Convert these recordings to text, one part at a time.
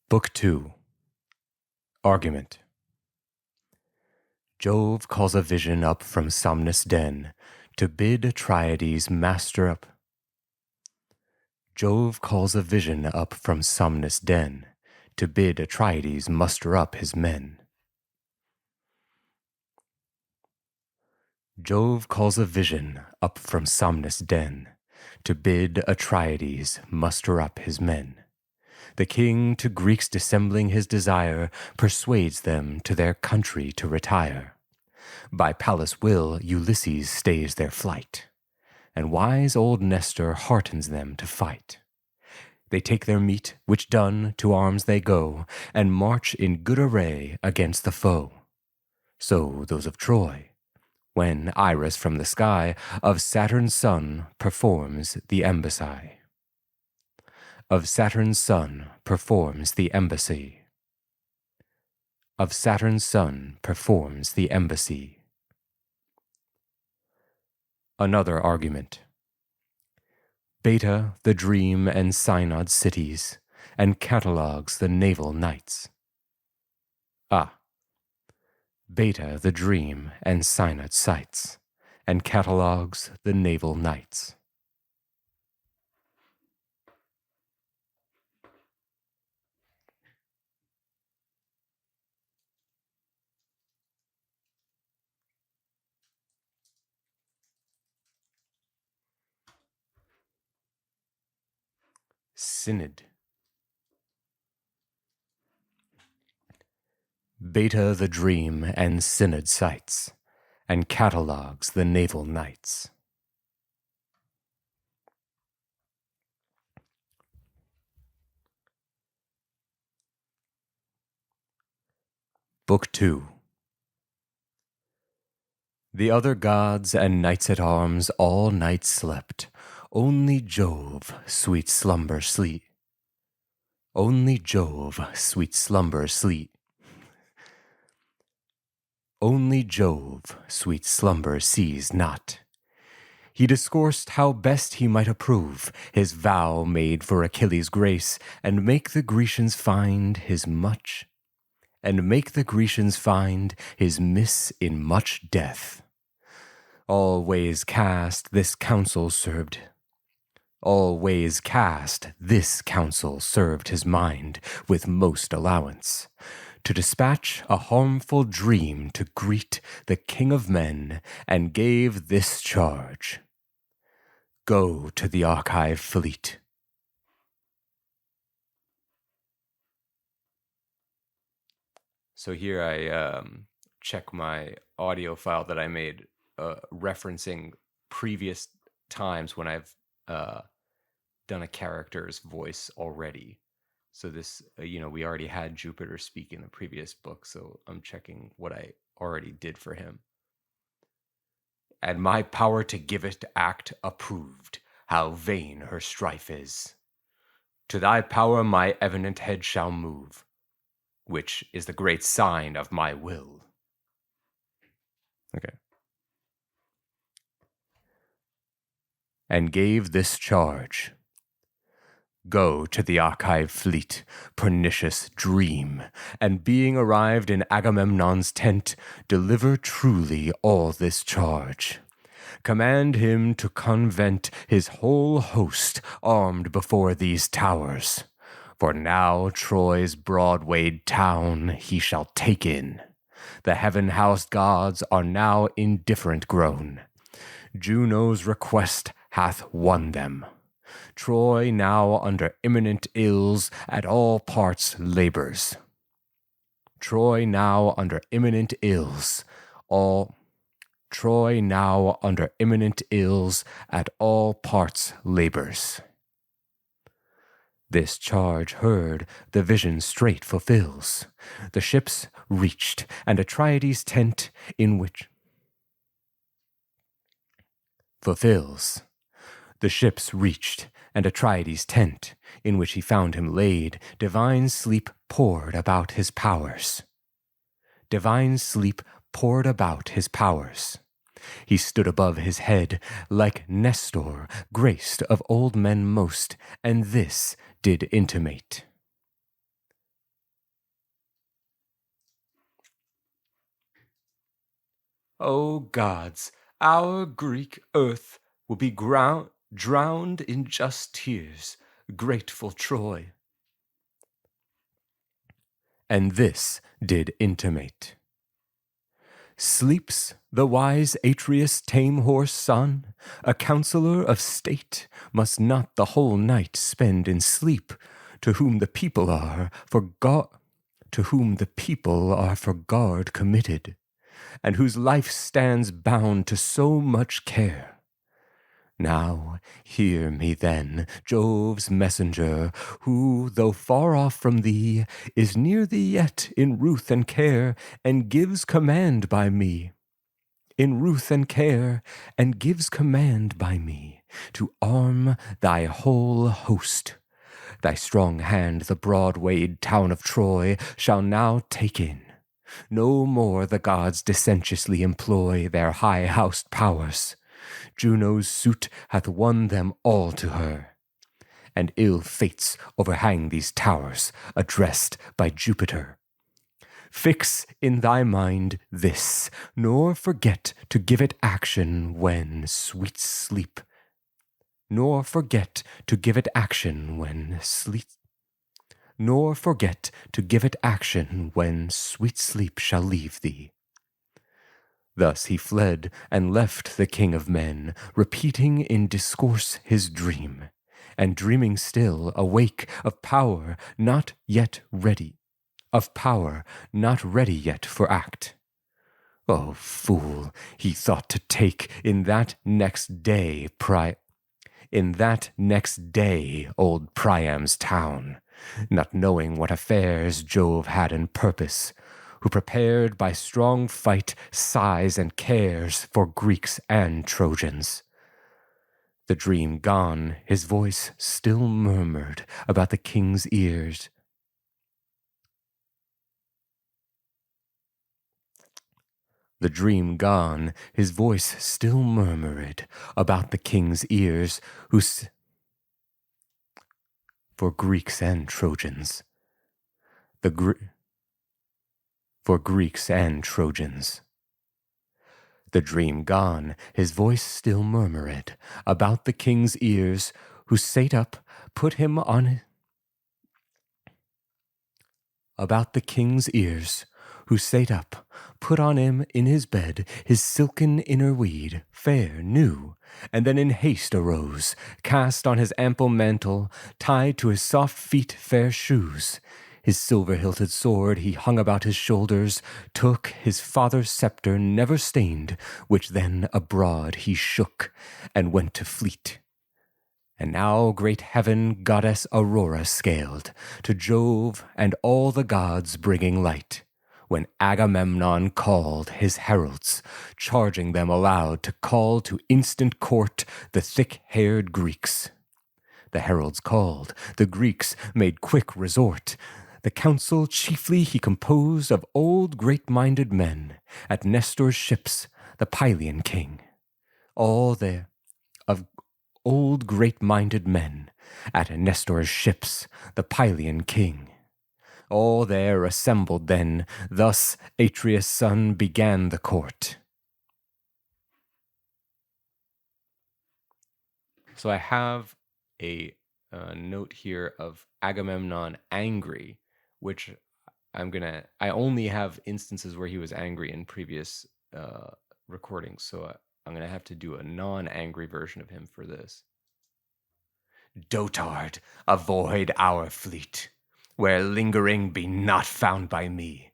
Book 2. Argument. Jove calls a vision up from Somnus' den to bid Atrides master up. Jove calls a vision up from Somnus' den to bid Atrides muster up his men. Jove calls a vision up from Somnus' den to bid Atrides muster up his men. The king, to Greeks dissembling his desire, persuades them to their country to retire. By Pallas' will, Ulysses stays their flight, and wise old Nestor heartens them to fight. They take their meat, which done, to arms they go, and march in good array against the foe. So those of Troy, when Iris from the sky of Saturn's son performs the embassy. Of Saturn's son performs the embassy. Of Saturn's son performs the embassy. Another argument. Beta the dream and synod cities, and catalogues the naval nights. Beta the dream and synod sites, and catalogues the naval nights. Synod. Beta the dream and synod sites, and catalogues the naval nights. Book 2. The other gods and knights at arms all night slept. Only Jove, sweet slumber sleep. Only Jove, sweet slumber sleep. Only Jove, sweet slumber sees not. He discoursed how best he might approve his vow made for Achilles' grace, and make the Grecians find his much, and make the Grecians find his miss in much death. All ways cast this counsel served. All ways cast this counsel served his mind with most allowance, to dispatch a harmful dream to greet the king of men, and gave this charge: Go to the Argive fleet. So here I check my audio file that I made referencing previous times when I've done a character's voice already. So this, we already had Jupiter speak in the previous book, so I'm checking what I already did for him. And my power to give it act approved, how vain her strife is. To thy power my eminent head shall move, which is the great sign of my will. Okay. And gave this charge: Go to the Argive fleet, pernicious dream, and being arrived in Agamemnon's tent, deliver truly all this charge. Command him to convent his whole host armed before these towers. For now Troy's broad-wayed town he shall take in. The heaven-housed gods are now indifferent grown. Juno's request hath won them. Troy now under imminent ills at all parts labors. Troy now under imminent ills Troy now under imminent ills at all parts labors. This charge heard, the vision straight fulfills. The ships reached, and Atrides' tent in which fulfills. The ships reached, and Atrides' tent, in which he found him laid, divine sleep poured about his powers. Divine sleep poured about his powers. He stood above his head, like Nestor, graced of old men most, and this did intimate: O gods, our Greek earth will be drowned in just tears, grateful Troy. And this did intimate. Sleeps the wise Atreus' tame horse son, a counselor of state, must not the whole night spend in sleep, to whom the people are for guard committed, and whose life stands bound to so much care. Now hear me then, Jove's messenger, who, though far off from thee, is near thee yet in ruth and care, and gives command by me. In ruth and care, and gives command by me, to arm thy whole host. Thy strong hand the broad-wayed town of Troy shall now take in. No more the gods dissentiously employ their high-housed powers. Juno's suit hath won them all to her, and ill fates overhang these towers, addressed by Jupiter. Fix in thy mind this, nor forget to give it action when sweet sleep. Nor forget to give it action when sweet sleep shall leave thee. Thus he fled and left the king of men, repeating in discourse his dream, and dreaming still, awake of power not yet ready yet for act. O fool, he thought to take in that next day old Priam's town, not knowing what affairs Jove had in purpose, who prepared by strong fight, sighs, and cares for Greeks and Trojans. The dream gone, his voice still murmured about the king's ears. The dream gone, his voice still murmured about the king's ears, for Greeks and Trojans. For Greeks and Trojans. The dream gone, his voice still murmured about the king's ears, who sate up, put him on him in his bed his silken inner weed, fair, new, and then in haste arose, cast on his ample mantle, tied to his soft feet fair shoes. His silver-hilted sword he hung about his shoulders, took his father's sceptre never stained, which then abroad he shook, and went to fleet. And now great heaven goddess Aurora scaled, to Jove and all the gods bringing light, when Agamemnon called his heralds, charging them aloud to call to instant court the thick-haired Greeks. The heralds called, the Greeks made quick resort. The council chiefly he composed of old great-minded men, at Nestor's ships, the Pylian king. All there of old great-minded men, at Nestor's ships, the Pylian king. All there assembled then, thus Atreus' son began the court. So I have a note here of Agamemnon angry, which I only have instances where he was angry in previous recordings, so I'm going to have to do a non-angry version of him for this. Dotard, avoid our fleet, where lingering be not found by me,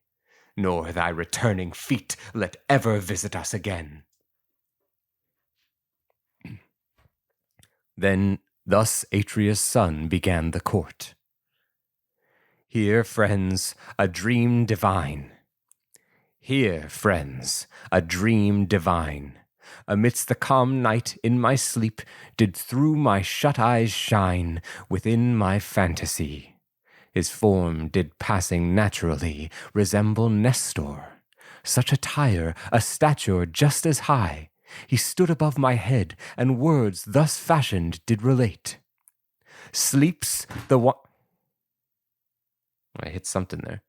nor thy returning feet let ever visit us again. Then thus Atreus' son began the court. Hear, friends, a dream divine. Hear, friends, a dream divine. Amidst the calm night in my sleep did through my shut eyes shine within my fantasy. His form did passing naturally resemble Nestor. Such attire, a stature just as high, he stood above my head, and words thus fashioned did relate. Sleeps the one... I hit something there.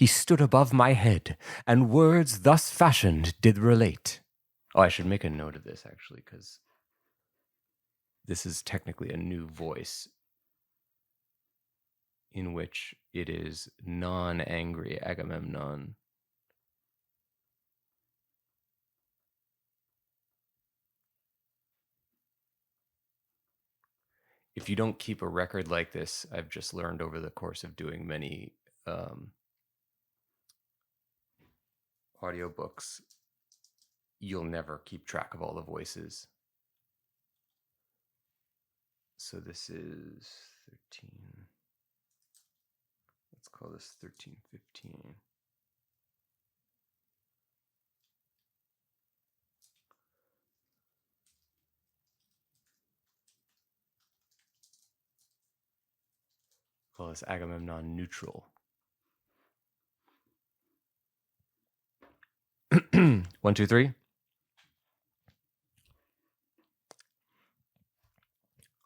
he stood above my head, and words thus fashioned did relate. Oh, I should make a note of this, actually, because this is technically a new voice in which it is non-angry Agamemnon. If you don't keep a record like this, I've just learned over the course of doing many audiobooks, you'll never keep track of all the voices. So this is 13. Let's call this 1315. Call this Agamemnon neutral. 1, 2, 3.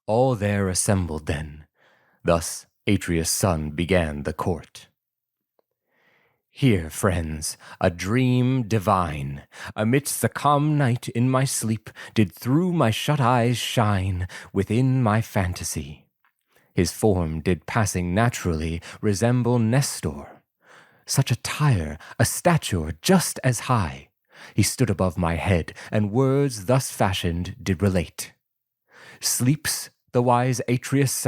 All there assembled then. Thus Atreus' son began the court. Hear, friends, a dream divine. Amidst the calm night in my sleep did through my shut eyes shine within my fantasy. His form did passing naturally resemble Nestor. Such attire, a stature just as high. He stood above my head, and words thus fashioned did relate. Sleeps the wise Atreus,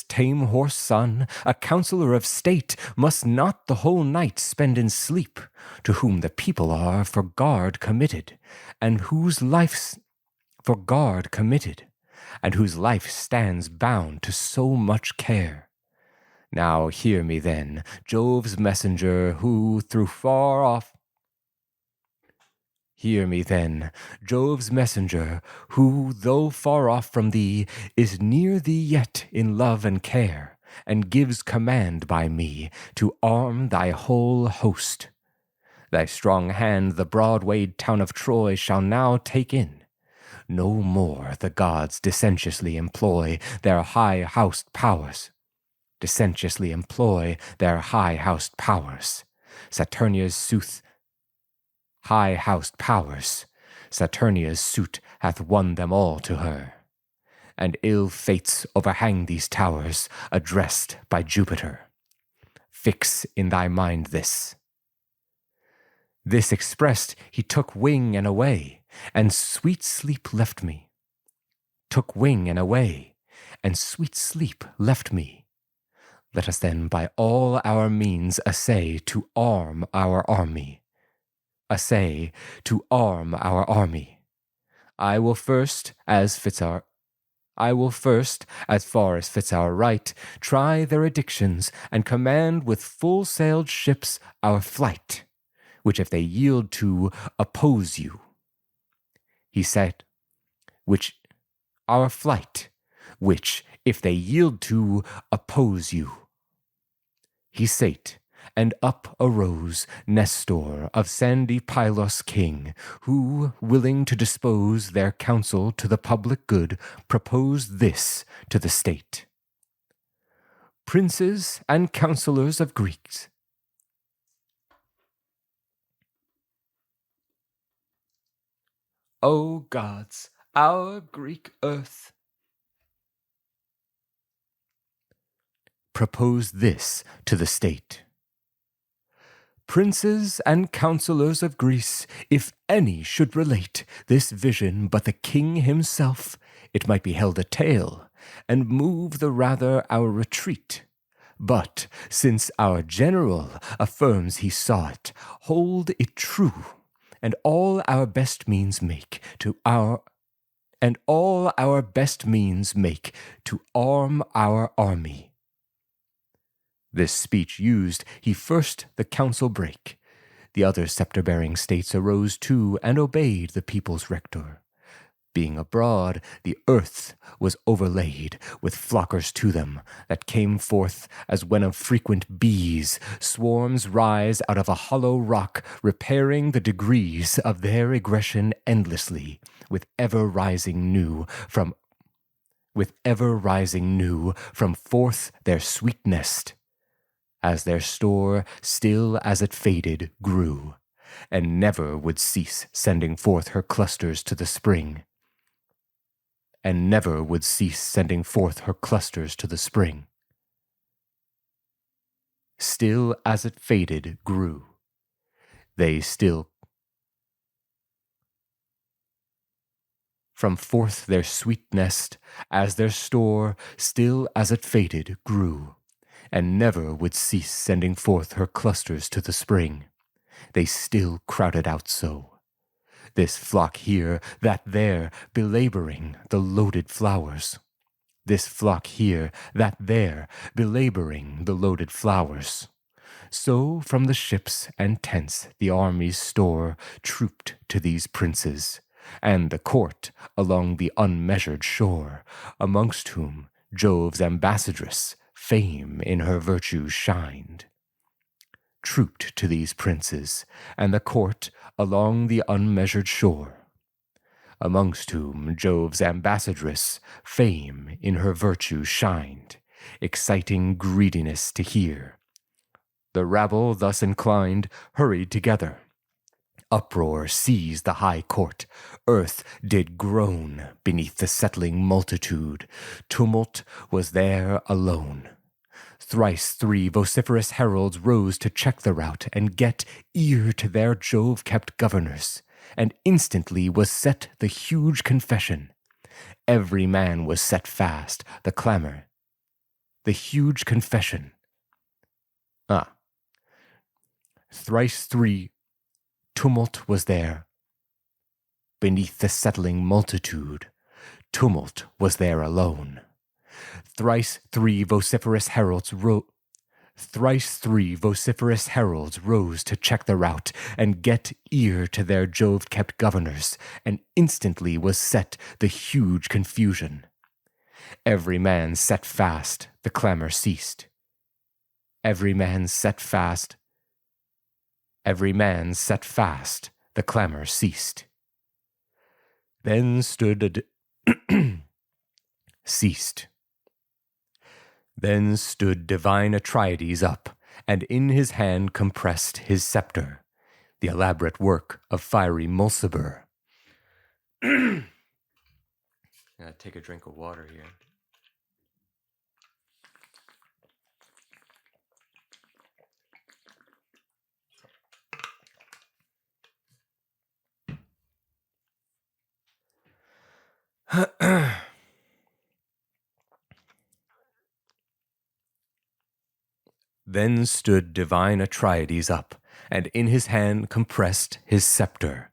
tame horse son, a counselor of state, must not the whole night spend in sleep, to whom the people are for guard committed, and whose life stands bound to so much care. Now hear me then, Jove's messenger, who through far off though far off from thee, is near thee yet in love and care, and gives command by me to arm thy whole host. Thy strong hand the broad-wayed town of Troy shall now take in. No more the gods dissentiously employ their high-housed powers. Saturnia's suit hath won them all to her, and ill fates overhang these towers, addressed by Jupiter. Fix in thy mind this. This expressed, he took wing and away, and sweet sleep left me. Let us then by all our means essay to arm our army. I will first, as far as fits our right, try their addictions, and command with full-sailed ships our flight, which if they yield to oppose you. He said, which if they yield to oppose you. He sate, and up arose Nestor of sandy Pylos king, who, willing to dispose their counsel to the public good, proposed this to the state. Princes and counselors of Greeks, O gods, our Greek earth, proposed this to the state. Princes and counselors of Greece, if any should relate this vision but the king himself, it might be held a tale, and move the rather our retreat. But since our general affirms he saw it, hold it true, and all our best means make to arm our army. This speech used, he first the council brake. The other scepter-bearing states arose too, and obeyed the people's rector. Being abroad, the earth was overlaid with flockers to them, that came forth as when of frequent bees swarms rise out of a hollow rock, repairing the degrees of their aggression endlessly, with ever rising new from forth their sweet nest. as their store, still as it faded, grew, and never would cease sending forth her clusters to the spring, and never would cease sending forth her clusters to the spring. Still as it faded, grew. They still from forth their sweet nest, as their store, still as it faded, grew, and never would cease sending forth her clusters to the spring. They still crowded out so. This flock here, that there, belaboring the loaded flowers. This flock here, that there, belaboring the loaded flowers. So from the ships and tents the army's store trooped to these princes, and the court along the unmeasured shore, amongst whom Jove's ambassadress, fame in her virtues shined. Trooped to these princes, and the court along the unmeasured shore, amongst whom Jove's ambassadress, fame in her virtues shined, exciting greediness to hear. The rabble thus inclined hurried together. Uproar seized the high court. Earth did groan beneath the settling multitude. Tumult was there alone. Thrice 3 vociferous heralds rose to check the rout and get ear to their Jove-kept governors, and instantly was set the huge confession. Every man was set fast, the clamor. The huge confession. Thrice 3 tumult was there. Beneath the settling multitude, tumult was there alone. Thrice 3 vociferous heralds rose to check the rout and get ear to their Jove-kept governors, and instantly was set the huge confusion. Every man set fast, the clamor ceased. Every man set fast, the clamor ceased. Then stood Then stood divine Atrides up, and in his hand compressed his scepter, the elaborate work of fiery Mulciber. Gotta take a drink of water here. Then stood divine Atrides up, and in his hand compressed his scepter,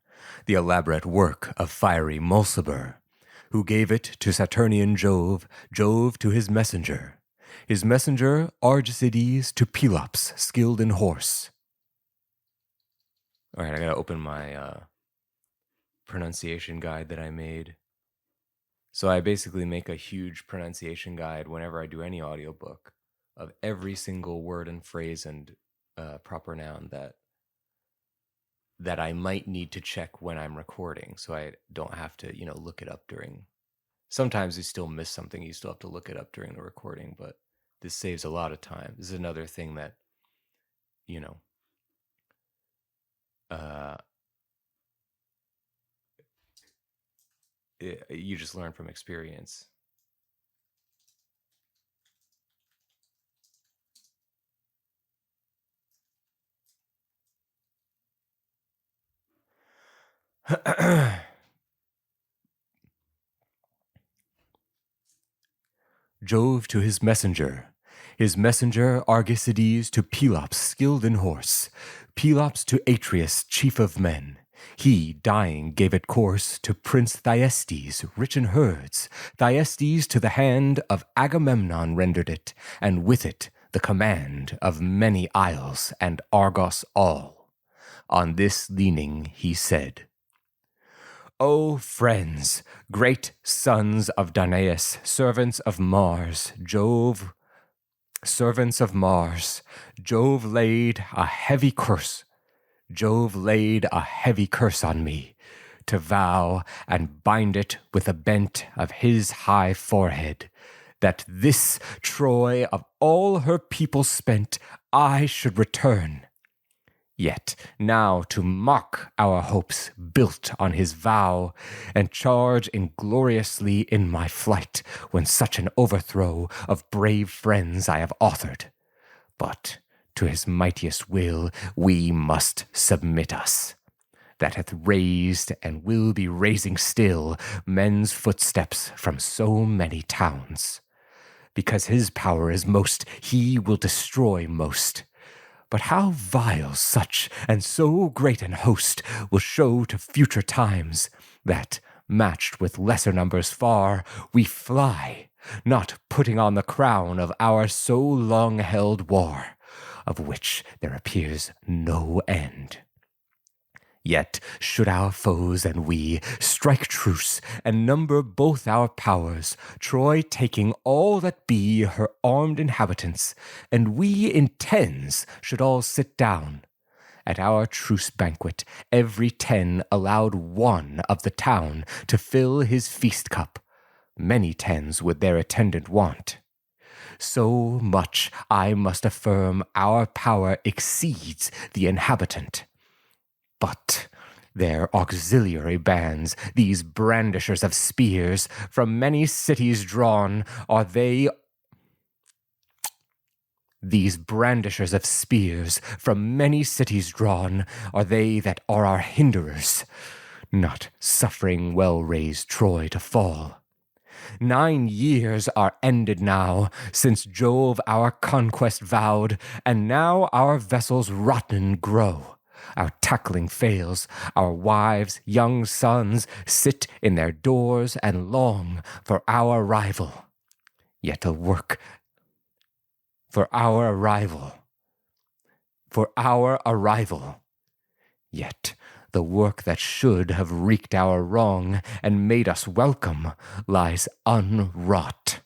the elaborate work of fiery Mulciber, who gave it to Saturnian Jove, Jove to his messenger Argicides to Pelops, skilled in horse. All right, I gotta open my pronunciation guide that I made. So I basically make a huge pronunciation guide whenever I do any audiobook of every single word and phrase and proper noun that I might need to check when I'm recording, so I don't have to, look it up during. Sometimes you still miss something, you still have to look it up during the recording, but this saves a lot of time. This is another thing that, you just learn from experience. Jove to his messenger Argicides to Pelops, skilled in horse, Pelops to Atreus, chief of men. He, dying, gave it course to Prince Thyestes, rich in herds. Thyestes to the hand of Agamemnon rendered it, and with it the command of many isles and Argos all. On this leaning he said, O friends, great sons of Danaus, servants of Mars, Jove laid a heavy curse on me, to vow and bind it with a bent of his high forehead, that this Troy of all her people spent, I should return. Yet now to mock our hopes built on his vow, and charge ingloriously in my flight, when such an overthrow of brave friends I have authored. But to his mightiest will we must submit us, that hath raised and will be raising still men's footsteps from so many towns. Because his power is most, he will destroy most. But how vile such and so great an host will show to future times, that, matched with lesser numbers far, we fly, not putting on the crown of our so long held war, of which there appears no end. Yet should our foes and we strike truce and number both our powers, Troy taking all that be her armed inhabitants, and we in tens should all sit down. At our truce banquet, every 10 allowed one of the town to fill his feast cup. Many 10s would their attendant want. So much I must affirm our power exceeds the inhabitant. But their auxiliary bands, these brandishers of spears, from many cities drawn, are they. These brandishers of spears, from many cities drawn, are they that are our hinderers, not suffering well-raised Troy to fall. 9 years are ended now, since Jove our conquest vowed, and now our vessels rotten grow. Our tackling fails, our wives, young sons, sit in their doors and long for our arrival. Yet a work for our arrival. Yet the work that should have wreaked our wrong and made us welcome lies unwrought.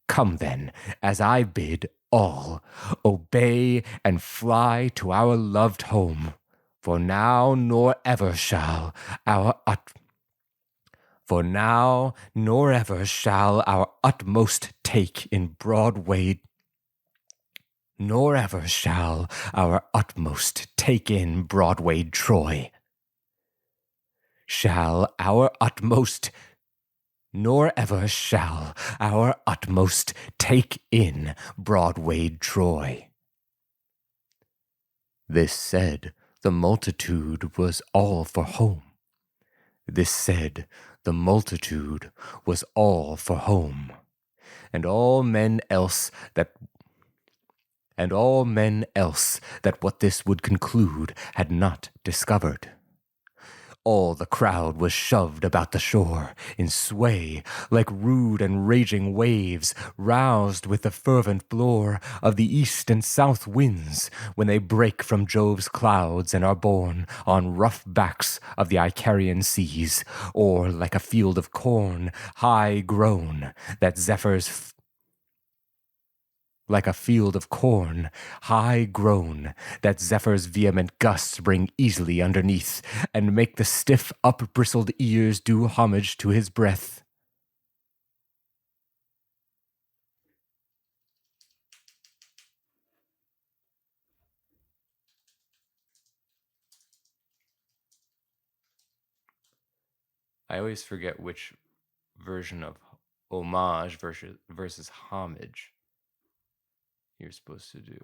Come then, as I bid all, obey and fly to our loved home, for now nor ever shall our utmost take in Broadway, nor ever shall our utmost take in Broadway Troy. Nor ever shall our utmost take in Broadway Troy. This said, the multitude was all for home. And all men else that what this would conclude had not discovered. All the crowd was shoved about the shore, in sway, like rude and raging waves, roused with the fervent blore of the east and south winds, when they break from Jove's clouds and are borne on rough backs of the Icarian seas, or like a field of corn, high grown, that Zephyr's vehement gusts bring easily underneath, and make the stiff up-bristled ears do homage to his breath. I always forget which version of homage versus homage you're supposed to do.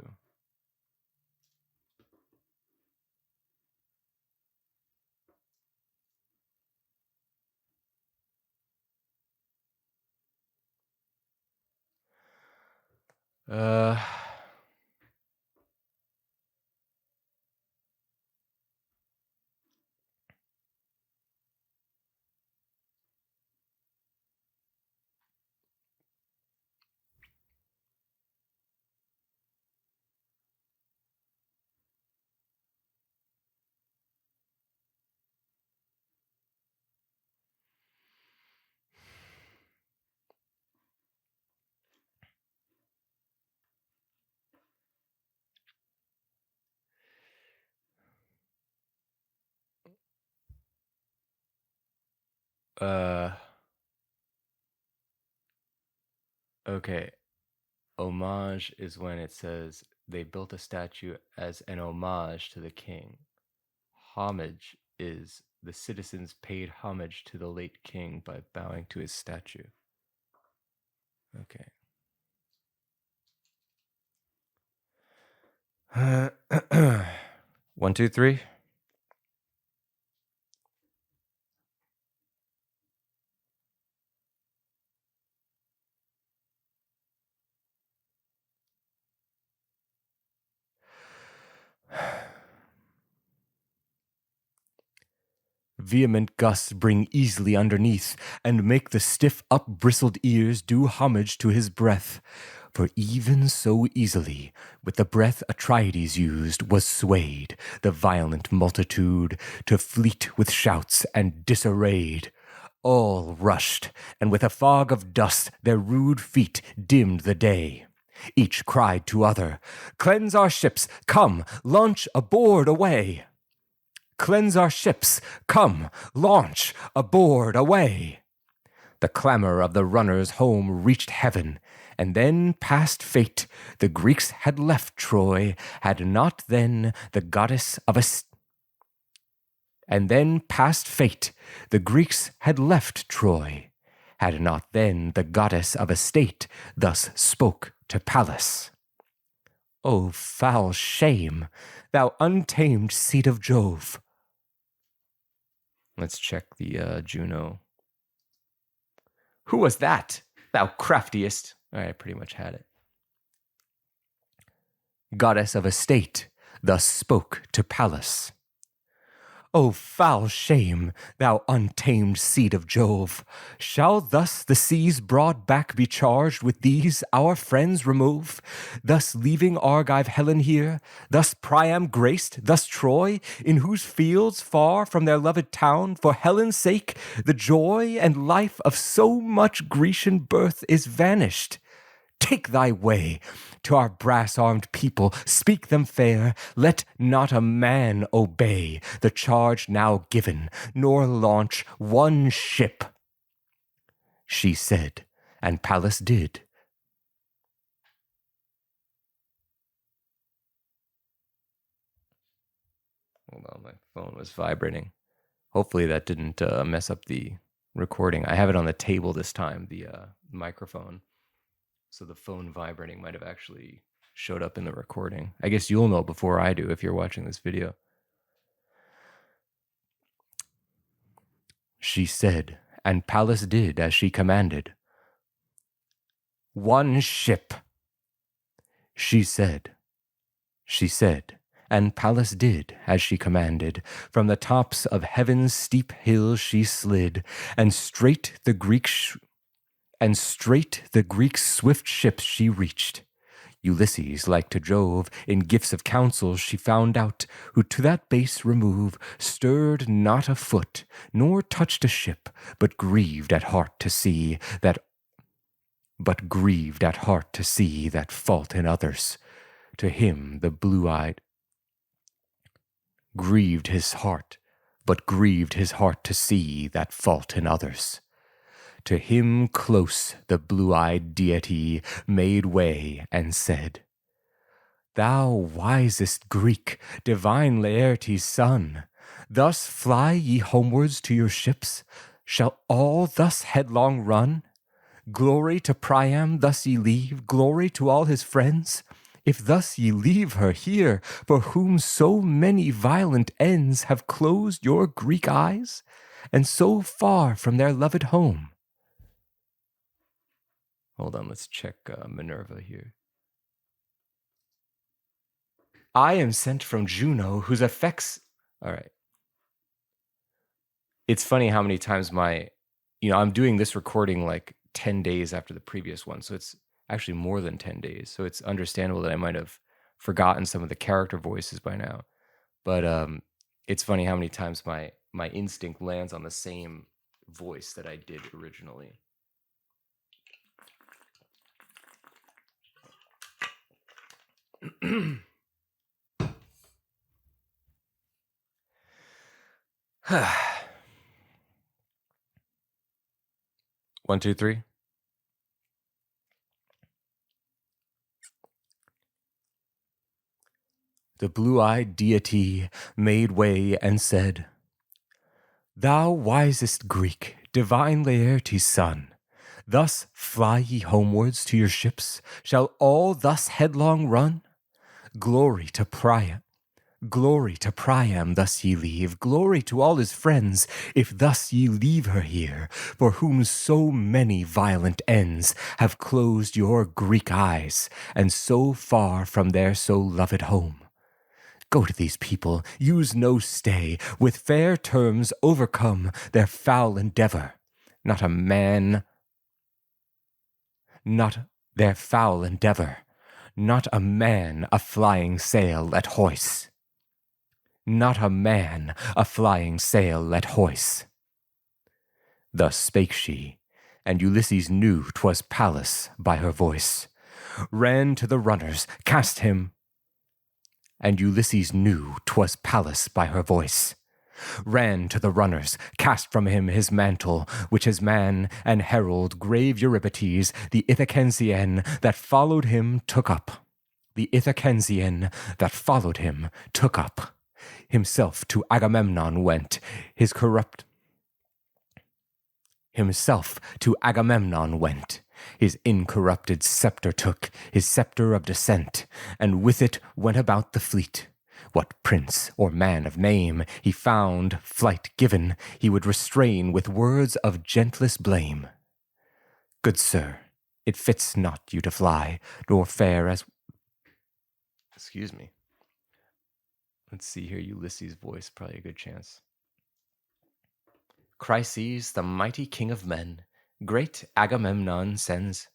Okay. Homage is when it says they built a statue as an homage to the king. Homage is the citizens paid homage to the late king by bowing to his statue. Okay. 1, 2, 3. Vehement gusts bring easily underneath, and make the stiff up-bristled ears do homage to his breath. For even so easily, with the breath Atrides used, was swayed the violent multitude to fleet with shouts and disarrayed. All rushed, and with a fog of dust their rude feet dimmed the day. Each cried to other, "Cleanse our ships, come, launch aboard away!" "Cleanse our ships, come, launch aboard away!" The clamor of the runners home reached heaven, and then past fate the Greeks had left Troy, had not then the goddess of a And then past fate the Greeks had left Troy, had not then the goddess of a state thus spoke to Pallas. "O foul shame, thou untamed seed of Jove!" Let's check the Juno. "Who was that, thou craftiest?" All right, I pretty much had it. Goddess of a state thus spoke to Pallas. "O foul shame, thou untamed seed of Jove! Shall thus the sea's broad back be charged with these our friends remove? Thus leaving Argive Helen here, thus Priam graced, thus Troy, in whose fields far from their loved town, for Helen's sake, the joy and life of so much Grecian birth is vanished. Take thy way to our brass-armed people, speak them fair, let not a man obey the charge now given, nor launch one ship." She said, and Pallas did. Hold on, my phone was vibrating. Hopefully that didn't mess up the recording. I have it on the table this time, the microphone. So the phone vibrating might have actually showed up in the recording. I guess you'll know before I do if you're watching this video. She said, and Pallas did as she commanded. "One ship." She said, and Pallas did as she commanded. From the tops of heaven's steep hills she slid, and straight the Greeks' swift ships she reached. Ulysses, like to Jove, in gifts of counsel she found out, who to that base remove stirred not a foot, nor touched a ship, but grieved at heart to see that fault in others. To him the blue-eyed grieved his heart to see that fault in others. To him close the blue-eyed deity made way and said, "Thou wisest Greek, divine Laertes' son, thus fly ye homewards to your ships? Shall all thus headlong run? Glory to Priam thus ye leave, glory to all his friends? If thus ye leave her here, for whom so many violent ends have closed your Greek eyes, and so far from their loved home." Hold on, let's check Minerva here. "I am sent from Juno, whose effects..." All right. It's funny how many times I'm doing this recording like 10 days after the previous one, so it's actually more than 10 days. So it's understandable that I might have forgotten some of the character voices by now. But it's funny how many times my instinct lands on the same voice that I did originally. One, two, three. The blue-eyed deity made way and said, Thou wisest Greek, divine Laertes' son, thus fly ye homewards to your ships, shall all thus headlong run? Glory to Priam, thus ye leave, glory to all his friends, if thus ye leave her here, for whom so many violent ends have closed your Greek eyes, and so far from their so loved home. Go to these people, use no stay, with fair terms overcome their foul endeavor. Not a man a flying sail let hoist. Not a man a flying sail let hoist. Thus spake she, and Ulysses knew 'twas Pallas by her voice. Ran to the runners, cast him, and Ulysses knew 'twas Pallas by her voice. Ran to the runners, cast from him his mantle, which his man and herald grave Eurybates, the Ithacensian that followed him, took up. The Ithacensian that followed him took up. Himself to Agamemnon went, his incorrupted scepter took, his scepter of descent, and with it went about the fleet. What prince or man of name he found flight given, he would restrain with words of gentlest blame. Good sir, it fits not you to fly, nor fare as... Excuse me. Let's see here, Ulysses' voice, probably a good chance. Chryses, the mighty king of men, great Agamemnon sends.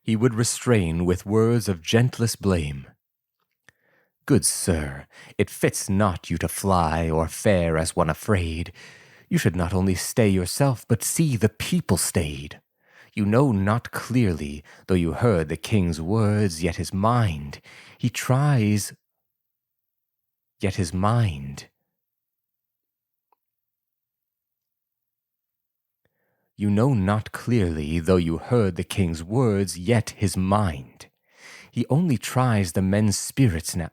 He would restrain with words of gentlest blame. Good sir, it fits not you to fly or fare as one afraid. You should not only stay yourself, but see the people stayed. You know not clearly, though you heard the king's words, yet his mind, he tries, yet his mind. You know not clearly, though you heard the king's words, yet his mind. He only tries the men's spirits now.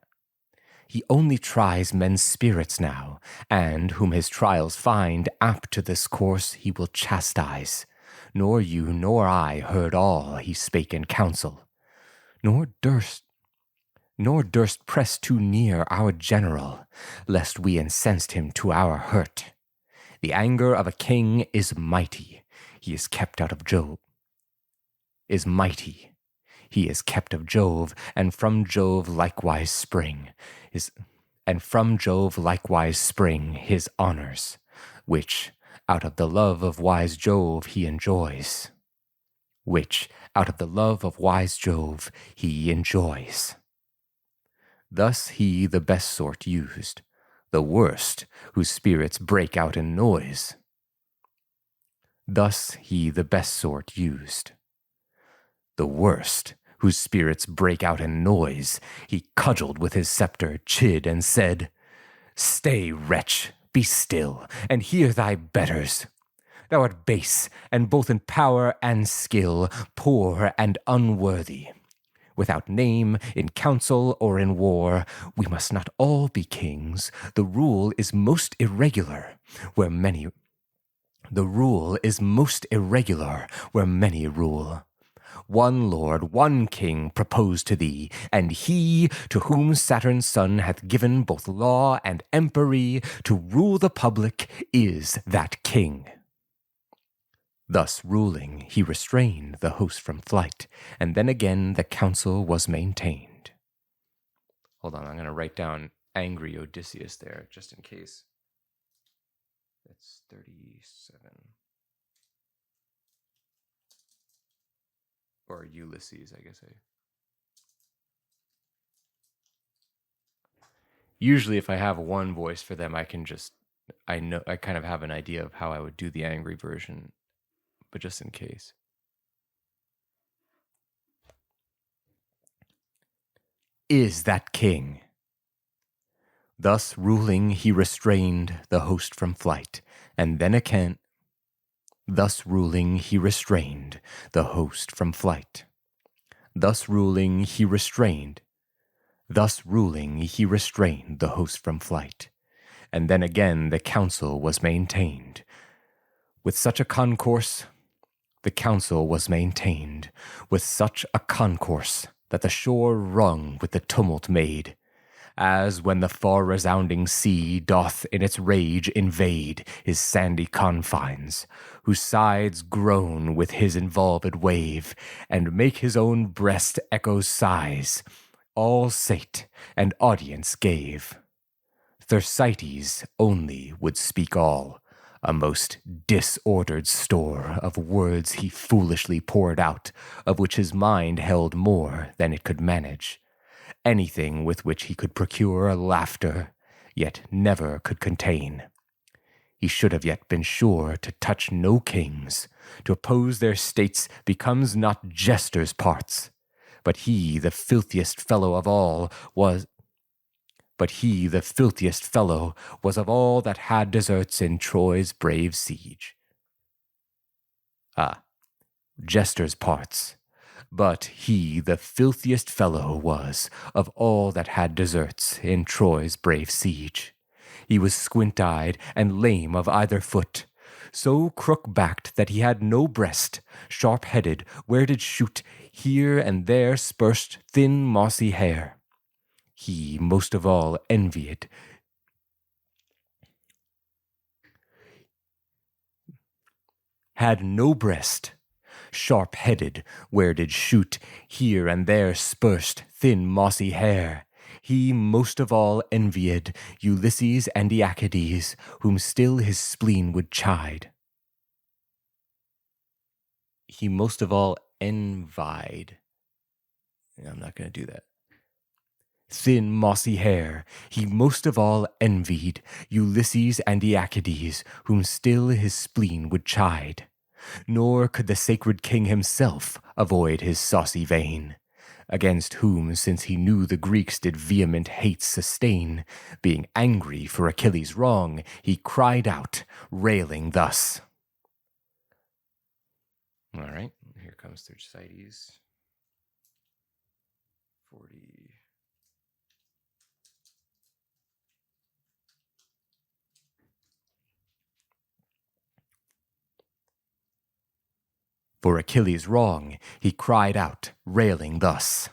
He only tries men's spirits now, and whom his trials find apt to this course he will chastise. Nor you nor I heard all he spake in council, nor durst press too near our general, lest we incensed him to our hurt. The anger of a king is mighty, he is kept out of Jove. He is kept of Jove, and from Jove likewise spring his honors, which out of the love of wise Jove he enjoys. Thus he the best sort used, the worst whose spirits break out in noise. Thus he the best sort used, the worst whose spirits break out in noise, he cudgeled with his scepter, chid, and said, Stay, wretch, be still, and hear thy betters. Thou art base, and both in power and skill, poor and unworthy. Without name, in council or in war, we must not all be kings. The rule is most irregular, where many rule. One lord, one king propose to thee, and he, to whom Saturn's son hath given both law and empery to rule the public, is that king. Thus ruling, he restrained the host from flight, and then again the council was maintained. Hold on, I'm going to write down angry Odysseus there, just in case. That's 37. Or Ulysses, I guess. Usually if I have one voice for them, I kind of have an idea of how I would do the angry version, but just in case. Is that king? Thus ruling, he restrained the host from flight, and then again, Thus ruling, he restrained the host from flight. Thus ruling, he restrained Thus ruling, he restrained the host from flight. And then again the council was maintained. With such a concourse, the council was maintained, with such a concourse that the shore rung with the tumult made, as when the far resounding sea doth in its rage invade his sandy confines, whose sides groan with his involved wave, and make his own breast echoes sighs, all sate and audience gave. Thersites only would speak all, a most disordered store of words he foolishly poured out, of which his mind held more than it could manage. Anything with which he could procure laughter, yet never could contain. He should have yet been sure to touch no kings. To oppose their states becomes not jesters' parts. But he, the filthiest fellow of all, was of all that had deserts in Troy's brave siege. Jesters' parts. But he, the filthiest fellow, was of all that had deserts in Troy's brave siege. He was squint-eyed and lame of either foot, so crook-backed that he had no breast, sharp-headed, where did shoot here and there spursed thin mossy hair. He most of all envied had no breast, sharp-headed, where did shoot here and there spursed thin mossy hair. He most of all envied Ulysses and Iacides, whom still his spleen would chide. He most of all envied. I'm not going to do that. Thin mossy hair, he most of all envied Ulysses and Iacides, whom still his spleen would chide. Nor could the sacred king himself avoid his saucy vein, against whom, since he knew the Greeks did vehement hate sustain, being angry for Achilles' wrong, he cried out, railing thus. All right, here comes Thersites. 40. For Achilles' wrong, he cried out, railing thus.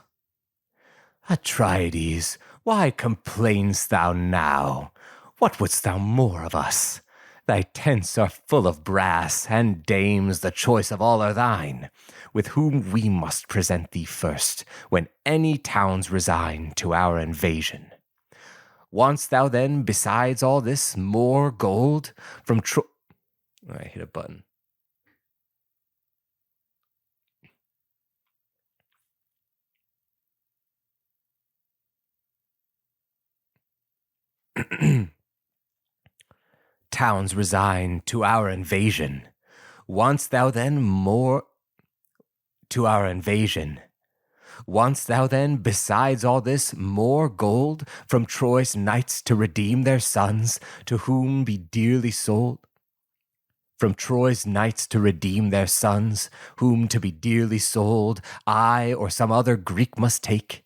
Atrides, why complainst thou now? What wouldst thou more of us? Thy tents are full of brass, and dames, the choice of all are thine, with whom we must present thee first, when any towns resign to our invasion. Want'st thou then, besides all this, more gold from I hit a button. Towns resign to our invasion. Want'st thou then more to our invasion? Want'st thou then, besides all this, more gold from Troy's knights to redeem their sons, to whom be dearly sold? From Troy's knights to redeem their sons, whom to be dearly sold, I or some other Greek must take?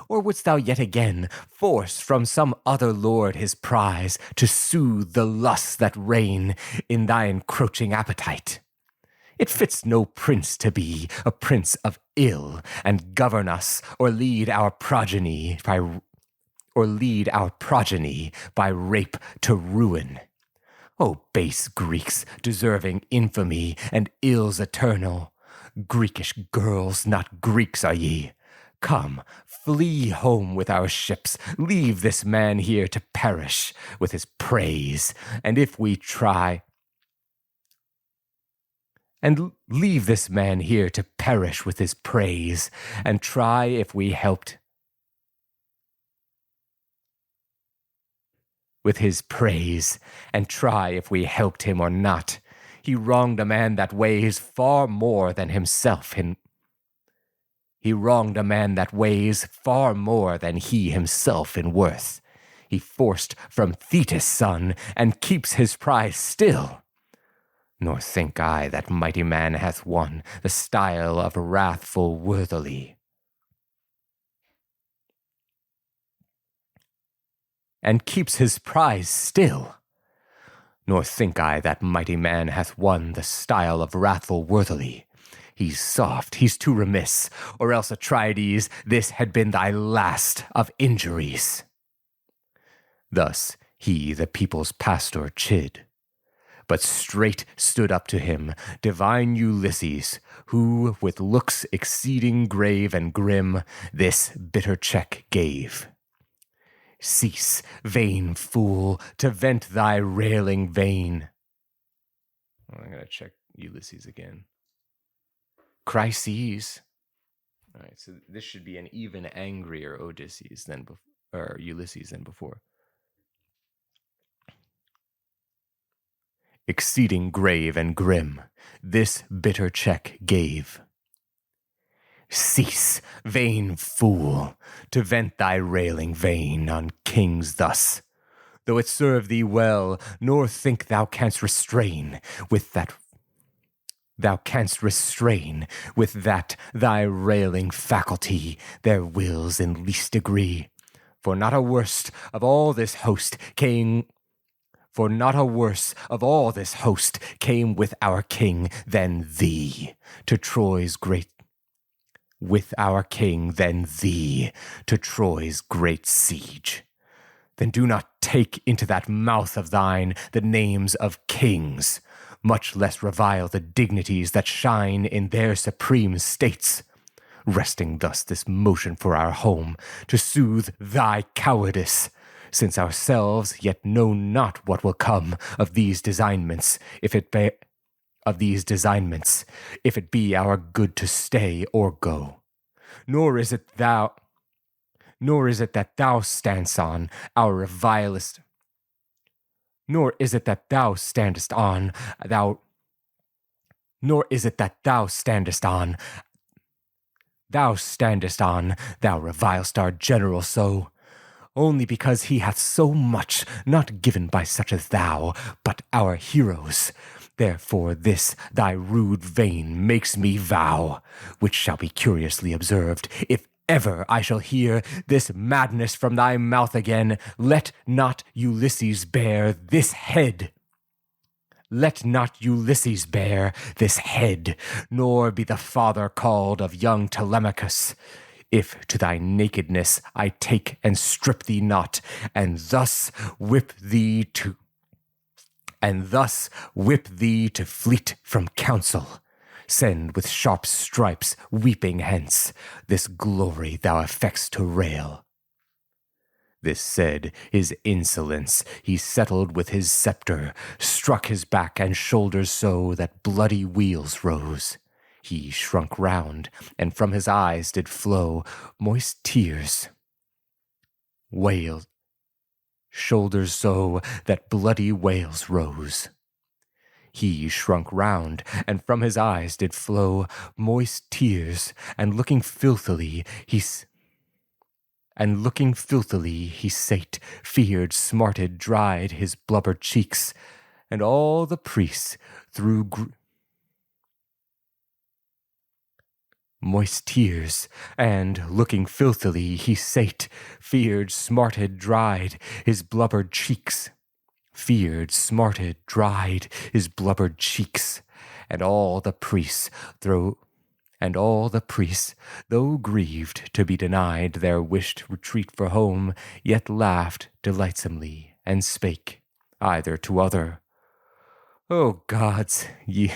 Or wouldst thou yet again force from some other lord his prize to soothe the lusts that reign in thy encroaching appetite? It fits no prince to be a prince of ill and govern us or lead our progeny by rape to ruin. O base Greeks, deserving infamy and ills eternal, Greekish girls, not Greeks are ye. Come, flee home with our ships, leave this man here to perish with his praise, and if we try... And leave this man here to perish with his praise, and try if we helped... With his praise, and try if we helped him or not. He wronged a man that weighs far more than himself in... He wronged a man that weighs far more than he himself in worth. He forced from Thetis' son, and keeps his prize still. Nor think I that mighty man hath won the style of wrathful worthily. and keeps his prize still. Nor think I that mighty man hath won the style of wrathful worthily. He's soft, he's too remiss, or else, Atrides, this had been thy last of injuries. Thus he the people's pastor chid, but straight stood up to him divine Ulysses, who, with looks exceeding grave and grim, this bitter check gave. Cease, vain fool, to vent thy railing vein. I'm going to check Ulysses again. Crises. All right, so this should be an even angrier Ulysses than before. Exceeding grave and grim, this bitter check gave. Cease, vain fool, to vent thy railing vein on kings thus, though it serve thee well, nor think thou canst restrain with that thy railing faculty their wills in least degree. For not a worse of all this host came with our king than thee to Troy's great siege. Then do not take into that mouth of thine the names of kings, much less revile the dignities that shine in their supreme states, resting thus this motion for our home to soothe thy cowardice, since ourselves yet know not what will come of these designments, if it be our good to stay or go. Nor is it that thou standest on our revilest. Nor is it that thou standest on thou. Nor is it that thou standest on. Thou revilest our general so, only because he hath so much not given by such as thou, but our heroes. Therefore this thy rude vein makes me vow, which shall be curiously observed, if ever I shall hear this madness from thy mouth again, let not Ulysses bear this head. Nor be the father called of young Telemachus, if to thy nakedness I take and strip thee not, and thus whip thee to fleet from counsel. Send with sharp stripes weeping hence this glory thou affects to rail. This said, his insolence he settled with his scepter, struck his back and shoulders so that bloody wheals rose. He shrunk round, and from his eyes did flow moist tears. Wailed, shoulders so that bloody wails rose. He shrunk round, and from his eyes did flow moist tears, and looking filthily he sate, feared, smarted, dried his blubbered cheeks, and all the priests through moist tears, and looking filthily he sate, feared, smarted, dried his blubbered cheeks. Feared, smarted, dried his blubbered cheeks, and all the priests, though grieved to be denied their wished retreat for home, yet laughed delightsomely, and spake either to other, O gods, ye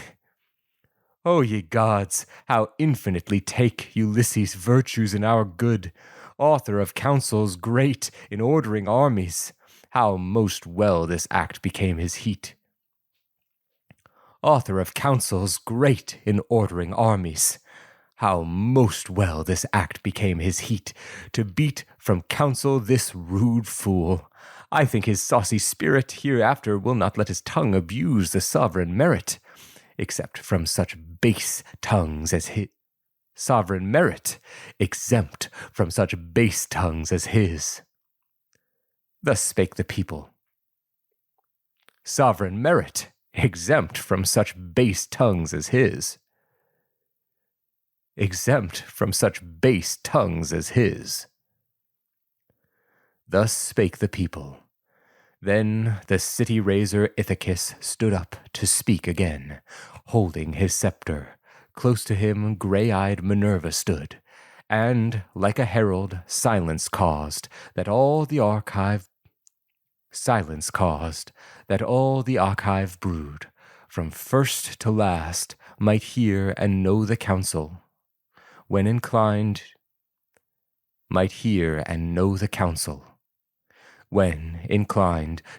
gods, how infinitely take Ulysses' virtues in our good, author of counsels great in ordering armies, how most well this act became his heat. Author of counsels great in ordering armies, how most well this act became his heat, to beat from counsel this rude fool. I think his saucy spirit hereafter will not let his tongue abuse the sovereign merit, except from such base tongues as his. Sovereign merit, exempt from such base tongues as his. Thus spake the people. Sovereign merit, exempt from such base tongues as his. Exempt from such base tongues as his. Thus spake the people. Then the city-raiser Ithacus stood up to speak again, holding his scepter. Close to him gray-eyed Minerva stood, and, like a herald, silence caused that all the archive brood, from first to last, might hear and know the counsel. When inclined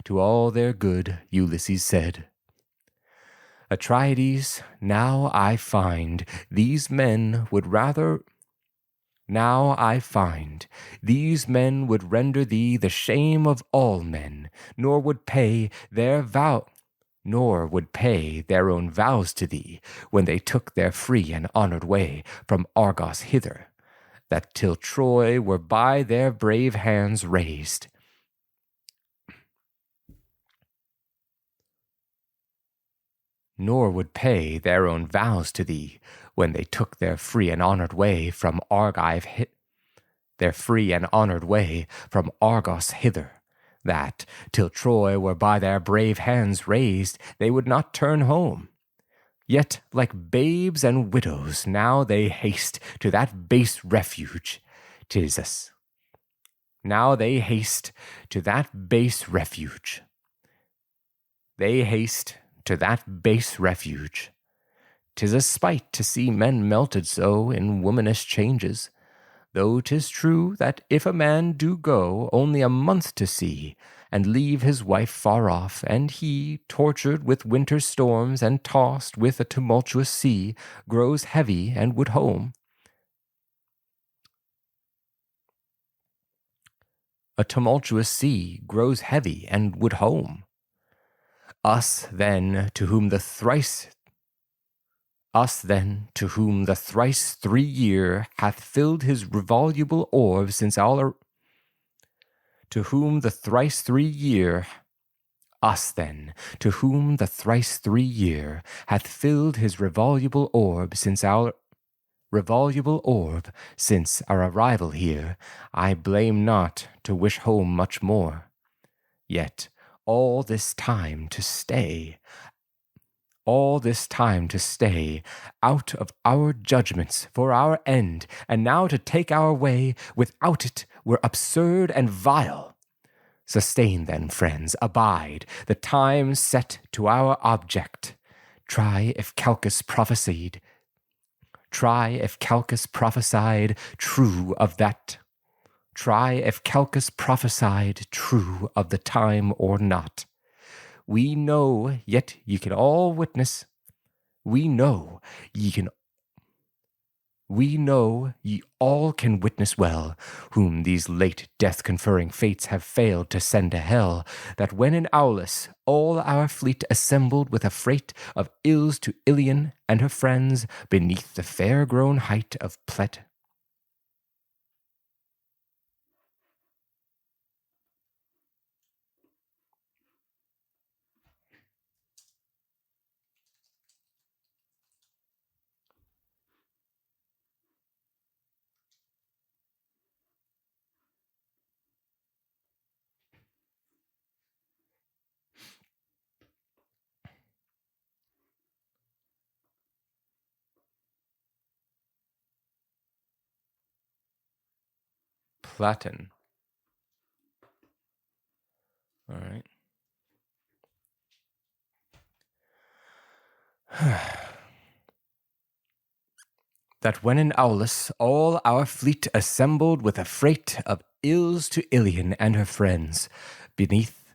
to all their good, Ulysses said, Atrides, now I find these men would render thee the shame of all men, nor would pay their own vows to thee, when they took their free and honored way from Argos hither, that till Troy were by their brave hands razed. Nor would pay their own vows to thee, when they took their free and honored way from Argos hither, that, till Troy were by their brave hands razed, they would not turn home. Yet, like babes and widows, now they haste to that base refuge. 'Tis us. Now they haste to that base refuge. They haste to that base refuge. 'Tis a spite to see men melted so in womanish changes, though 'tis true that if a man do go only a month to sea, and leave his wife far off, and he, tortured with winter storms and tossed with a tumultuous sea, grows heavy and would home. A tumultuous sea grows heavy and would home. Us then, to whom the thrice 3 year hath filled his revoluble orb since our To whom the thrice 3 year hath filled his revoluble orb since our arrival here, I blame not to wish home much more. Yet all this time to stay out of our judgments for our end, and now to take our way without it were absurd and vile. Sustain then, friends, abide the time set to our object. Try if Calchas prophesied true of the time or not. We know, yet ye can all witness. We know ye all can witness well, whom these late death-conferring fates have failed to send to hell, that when in Aulis all our fleet assembled with a freight of ills to Ilion and her friends beneath the fair-grown height of Platon. All right. That when in Aulis all our fleet assembled with a freight of ills to Ilion and her friends, beneath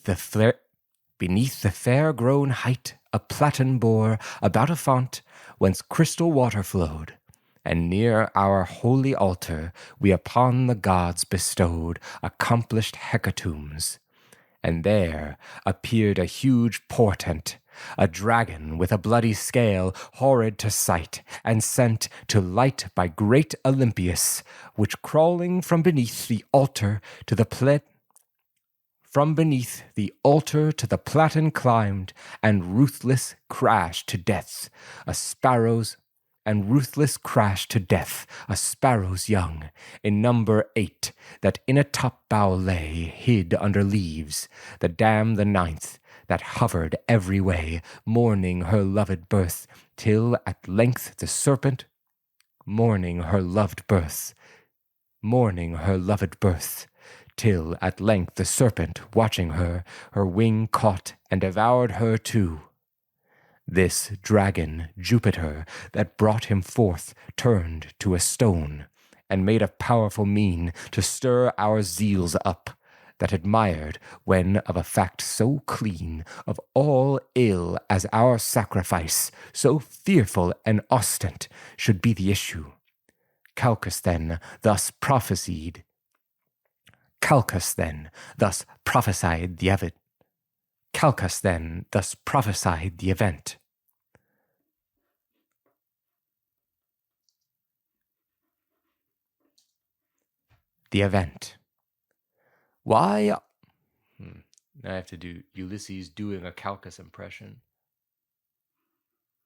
the fair-grown height a Platon bore about a font whence crystal water flowed, and near our holy altar we upon the gods bestowed accomplished hecatombs. And there appeared a huge portent, a dragon with a bloody scale, horrid to sight, and sent to light by great Olympius, which crawling from beneath the altar to the Platon climbed, and ruthless crashed to death a sparrow's and ruthless crash to death a sparrow's young, in number 8, that in a top bough lay, hid under leaves, the dam the 9th, that hovered every way, mourning her loved birth, till at length the serpent, mourning her loved birth, till at length the serpent, watching her, her wing caught and devoured her too. This dragon, Jupiter, that brought him forth, turned to a stone, and made a powerful mien to stir our zeals up, that admired, when of a fact so clean, of all ill as our sacrifice, so fearful and ostent, should be the issue. Calchas then thus prophesied the event. Calchas then thus prophesied the event. The event. Why? Now I have to do Ulysses doing a Calchas impression.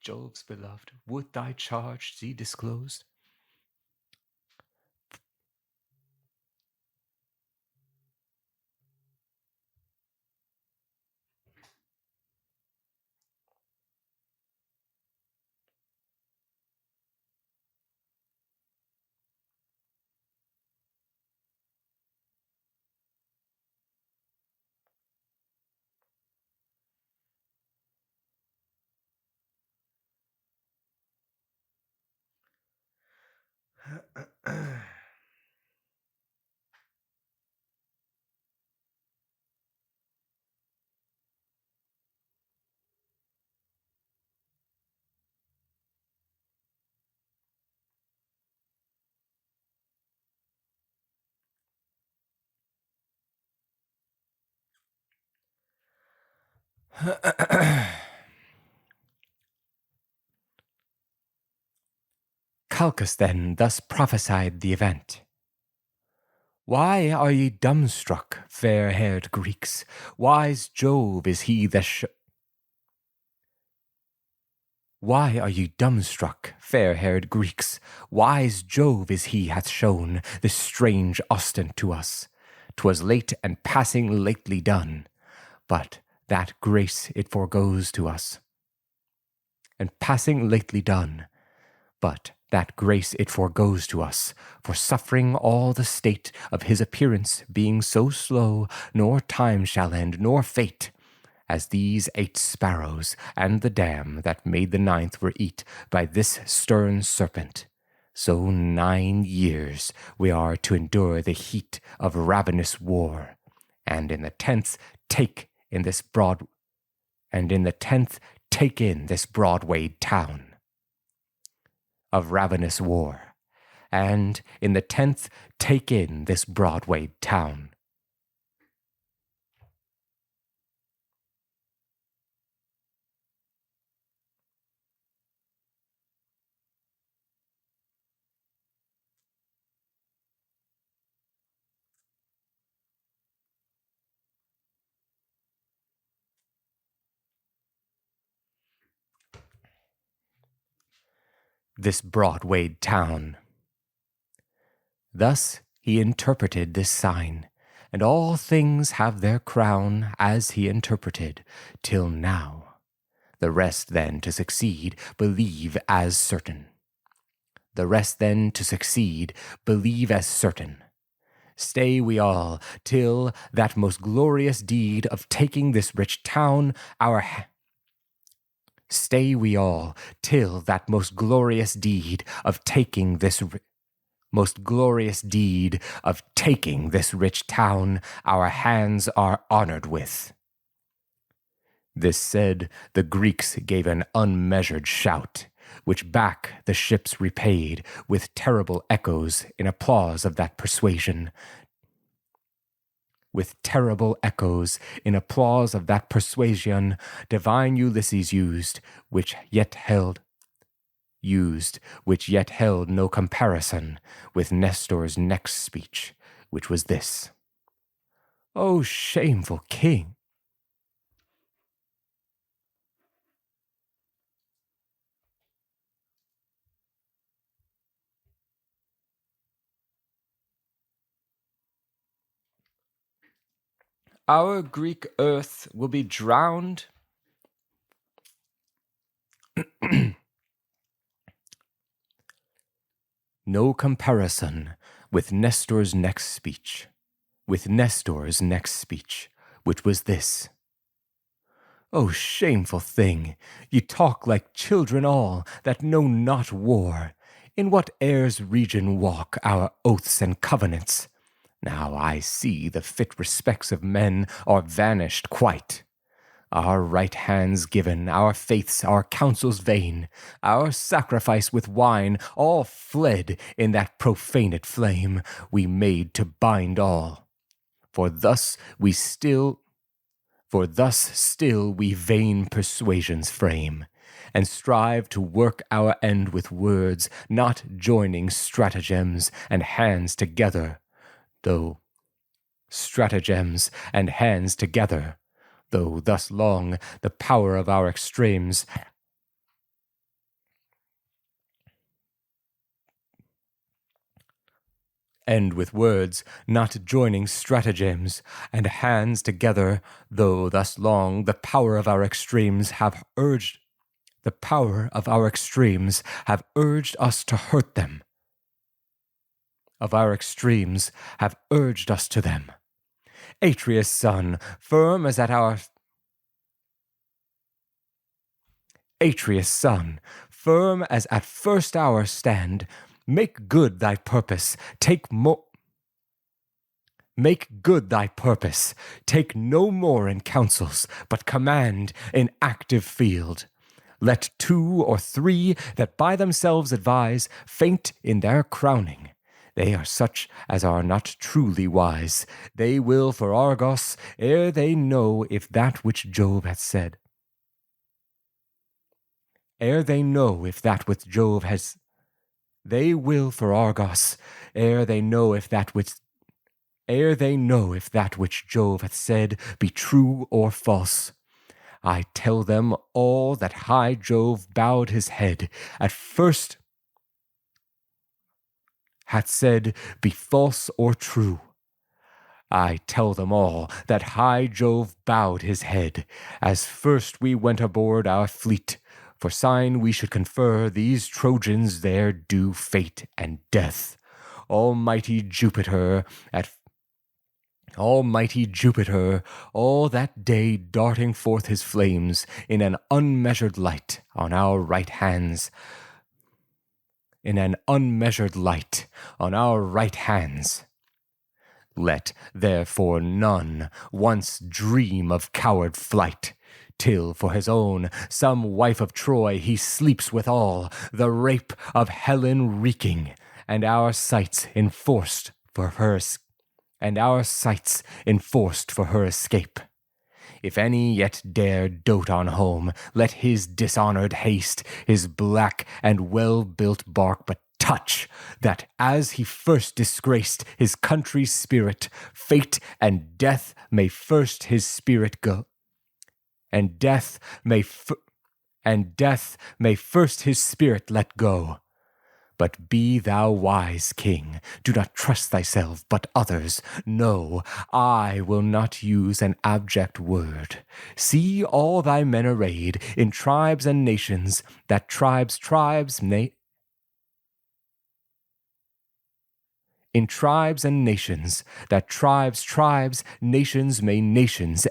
Jove's beloved, would thy charge see disclosed? Calchas then thus prophesied the event. Why are ye dumbstruck, fair-haired Greeks? Wise Jove is he that Why are ye dumbstruck, fair-haired Greeks? Wise Jove is he hath shown this strange ostent to us. 'Twas late and passing lately done, but that grace it foregoes to us. And passing lately done, but that grace it foregoes to us, for suffering all the state of his appearance being so slow, nor time shall end, nor fate, as these 8 sparrows and the dam that made the 9th were eat by this stern serpent. So 9 years we are to endure the heat of ravenous war, and in the 10th take in this Broadwayed town of ravenous war, and in the 10th take in this Broadwayed town. This Broadwayed town. Thus he interpreted this sign, and all things have their crown as he interpreted, till now. The rest then to succeed, believe as certain. Stay we all, till that most glorious deed of taking this rich town, Stay we all, till that most glorious deed of taking this rich town our hands are honored with. This said, the Greeks gave an unmeasured shout, which back the ships repaid with terrible echoes in applause of that persuasion. Divine Ulysses used, which yet held no comparison with Nestor's next speech, which was this: O shameful king! our Greek earth will be drowned. No comparison with Nestor's next speech, which was this. O shameful thing, ye talk like children all that know not war. In what air's region walk our oaths and covenants? Now I see the fit respects of men are vanished quite. Our right hands given, our faiths, our counsels vain, our sacrifice with wine, all fled in that profaned flame we made to bind all. For thus still we vain persuasions frame, and strive to work our end with words, not joining stratagems and hands together, though thus long the power of our extremes end with words, not joining stratagems and hands together, though thus long the power of our extremes have urged us to hurt them. Atreus' son, firm as at first hour stand, make good thy purpose, take no more in counsels, but command in active field. Let 2 or 3 that by themselves advise faint in their crowning. They are such as are not truly wise. They will for Argos, ere they know if that which Jove hath said. They will for Argos, ere they know if that which Jove hath said be true or false. I tell them all that high Jove bowed his head at first hath said be false or true. I tell them all that high Jove bowed his head, as first we went aboard our fleet, for sign we should confer these Trojans their due fate and death. Almighty Jupiter, all that day darting forth his flames in an unmeasured light on our right hands, Let, therefore, none once dream of coward flight, till for his own, some wife of Troy he sleeps withal, the rape of Helen wreaking, and our sights enforced for her escape. If any yet dare dote on home, let his dishonored haste his black and well-built bark but touch, that as he first disgraced his country's spirit, fate and death may first his spirit go, and death may first his spirit let go. But be thou wise, king, do not trust thyself, but others. No, I will not use an abject word. See all thy men arrayed in tribes and nations, that tribes may nations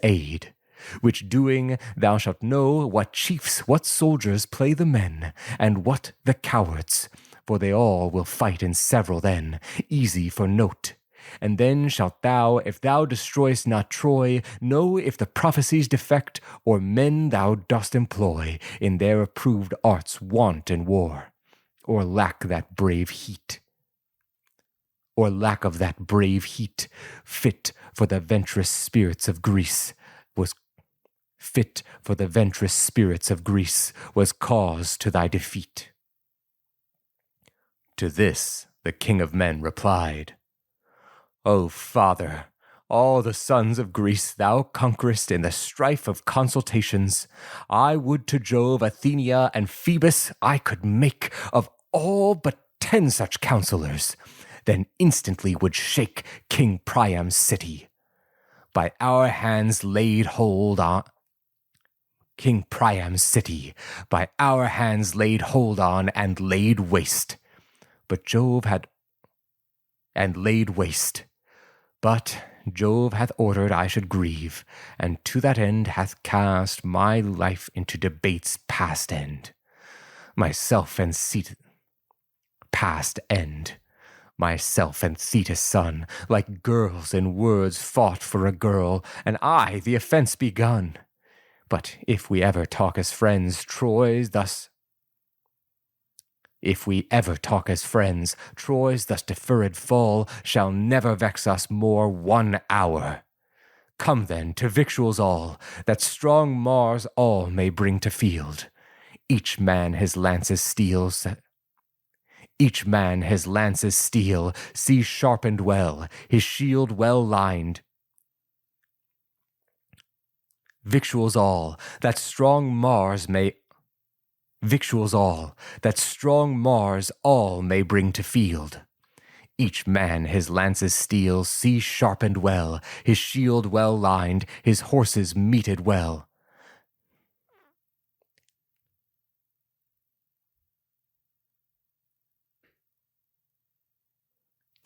aid. Which doing, thou shalt know what chiefs, what soldiers play the men, and what the cowards. For they all will fight in several then, easy for note. And then shalt thou, if thou destroyest not Troy, know if the prophecies defect, or men thou dost employ in their approved arts want in war, or lack of that brave heat, fit for the venturous spirits of Greece was cause to thy defeat. To this the king of men replied, O father, all the sons of Greece thou conquerest in the strife of consultations. I would to Jove, Athenia, and Phoebus I could make of all but 10 such counselors, then instantly would shake King Priam's city. by our hands laid hold on King Priam's city, by our hands laid hold on and laid waste. But Jove hath ordered I should grieve, and to that end hath cast my life into debate's past end. Myself and Thetis' son, like girls in words fought for a girl, and I the offence begun. But if we ever talk as friends, Troy's thus deferred fall shall never vex us more 1 hour. Come then to victuals all, that strong Mars all may bring to field. Each man his lance's steel, see sharpened well, his shield well lined. Victuals all, that strong Mars all may bring to field. Each man his lance's steel, see sharpened well, his shield well lined, his horses meted well.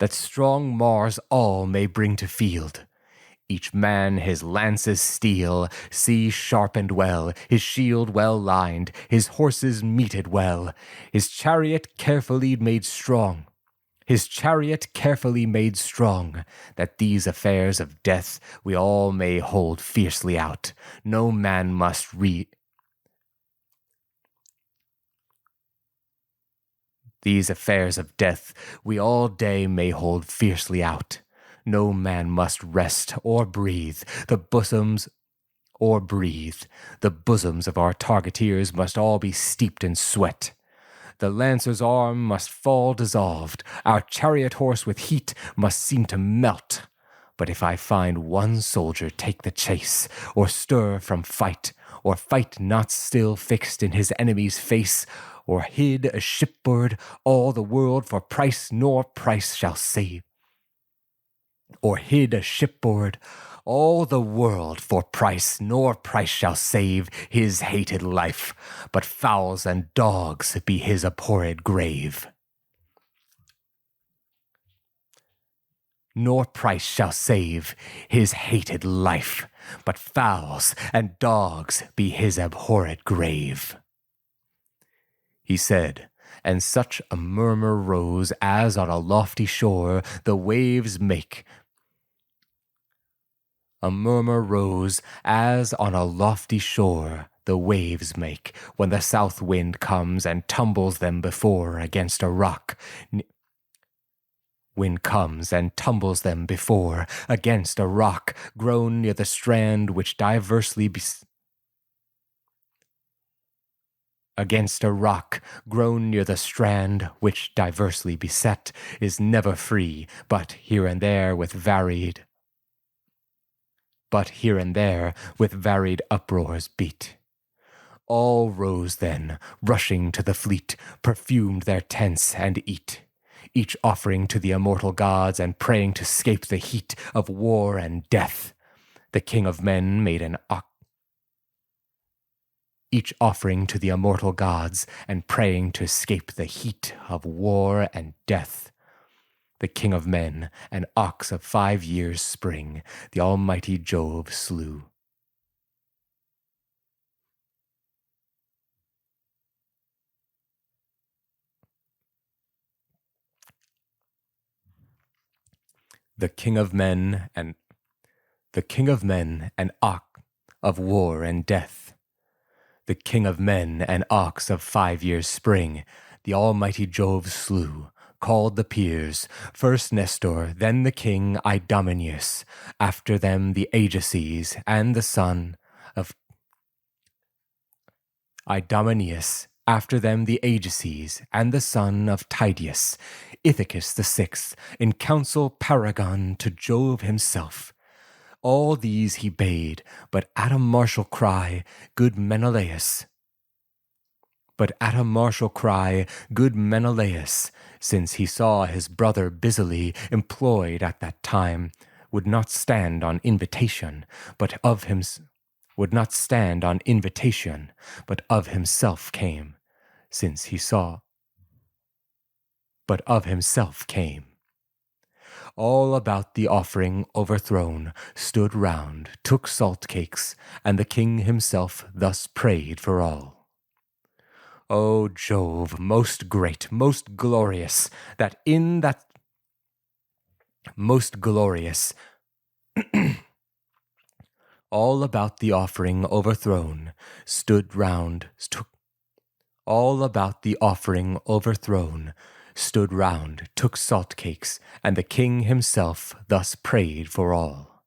That strong Mars all may bring to field. Each man his lance's steel, see sharpened well, his shield well lined, his horses meted well, his chariot carefully made strong, that these affairs of death we all may hold fiercely out. No man must These affairs of death we all day may hold fiercely out. No man must rest or breathe. The bosoms of our targeteers must all be steeped in sweat. The lancer's arm must fall dissolved. Our chariot horse with heat must seem to melt. But if I find one soldier take the chase, or stir from fight, or fight not still fixed in his enemy's face, or hid a shipboard, all the world for price nor price shall save. Or hid a shipboard, all the world for price nor price shall save his hated life, but fowls and dogs be his abhorred grave. Nor price shall save his hated life, but fowls and dogs be his abhorred grave. He said, and such a murmur rose as on a lofty shore the waves make. A murmur rose as on a lofty shore the waves make, when the south wind comes and tumbles them before against a rock. Wind comes and tumbles them before against a rock grown near the strand which diversely beset is never free, but here and there with varied uproars beat. All rose then, rushing to the fleet, perfumed their tents and eat, each offering to the immortal gods and praying to escape the heat of war and death. The King of Men made an each offering to the immortal gods and praying to escape the heat of war and death. The King of Men, an ox of 5 years' spring, the almighty Jove slew. The King of Men, an ox of war and death. The King of Men, an ox of 5 years' spring, the almighty Jove slew, called the peers, first Nestor, then the king Idomeneus, after them the Ajaces, and the son of Idomeneus, after them the Ajaces, and the son of Tydeus, Ithacus the sixth, in council paragon to Jove himself. All these he bade, but at a martial cry, good Menelaus, since he saw his brother busily employed at that time, would not stand on invitation, but of himself came, since he saw, but of himself came. All about the offering overthrown stood round, took salt cakes, and the king himself thus prayed for all. O Jove, most great, most glorious, that in that most glorious, all about the offering overthrown stood round, all about the offering overthrown stood round, took salt cakes, and the king himself thus prayed for all.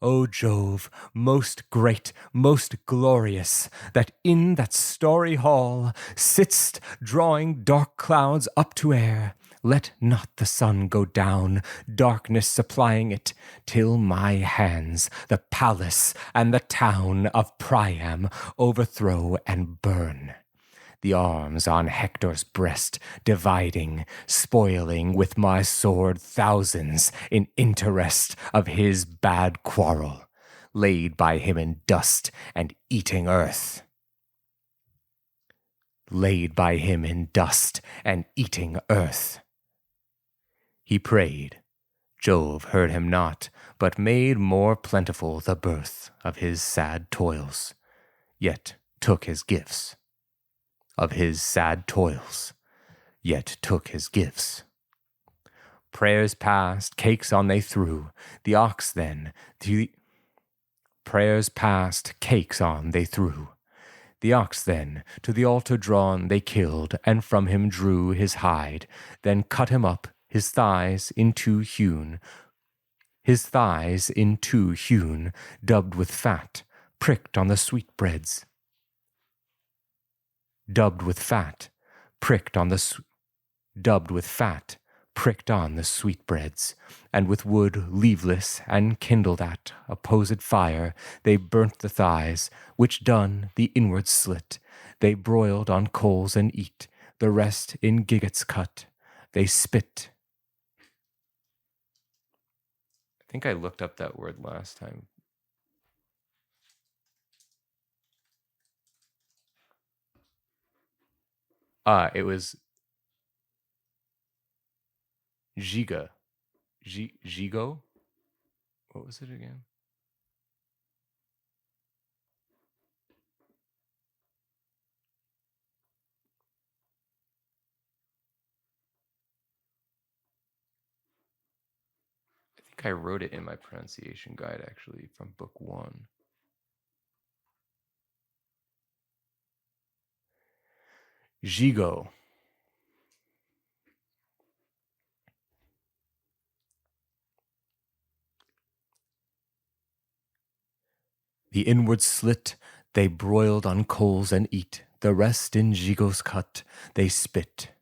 O Jove, most great, most glorious, that in that starry hall sit'st drawing dark clouds up to air, let not the sun go down, darkness supplying it, till my hands the palace and the town of Priam overthrow and burn. The arms on Hector's breast, dividing, spoiling with my sword thousands in interest of his bad quarrel, laid by him in dust and eating earth. Laid by him in dust and eating earth. He prayed. Jove heard him not, but made more plentiful the birth of his sad toils, yet took his gifts. Of his sad toils, yet took his gifts. Prayers past, cakes on they threw, the ox then, prayers past, cakes on they threw. The ox then, to the altar drawn, they killed, and from him drew his hide, then cut him up, his thighs in two hewn, dubbed with fat, pricked on the sweetbreads. Dubbed with fat, pricked on the sweetbreads, and with wood leaveless and kindled at opposed fire, they burnt the thighs, which done, the inward slit, they broiled on coals and eat, the rest in gigots cut, they spit. I think I looked up that word last time. It was giga. Gigo? What was it again? I think I wrote it in my pronunciation guide, actually, from book 1. Gigo. The inward slit they broiled on coals and eat, the rest in gigos cut they spit.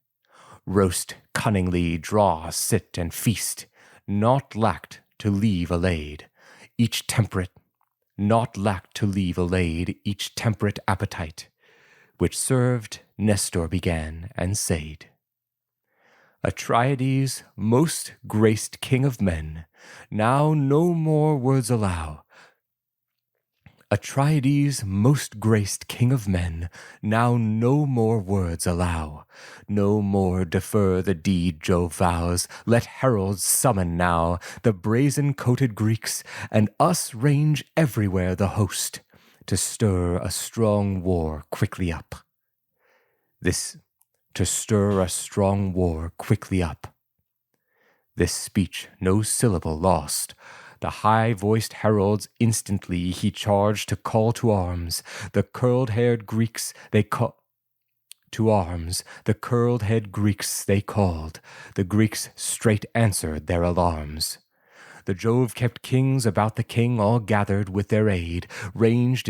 Roast cunningly, draw, sit, and feast, not lacked to leave allayed, each temperate appetite, which served Nestor began and said, Atrides, most graced king of men, now no more words allow. Atrides, most graced king of men, now no more words allow. No more defer the deed Jove vows, let heralds summon now the brazen-coated Greeks, and us range everywhere the host, to stir a strong war quickly up. This speech no syllable lost. The high-voiced heralds instantly he charged to call to arms. The curled-haired Greeks they called. The Greeks straight answered their alarms. The Jove kept kings about the king all gathered with their aid, ranged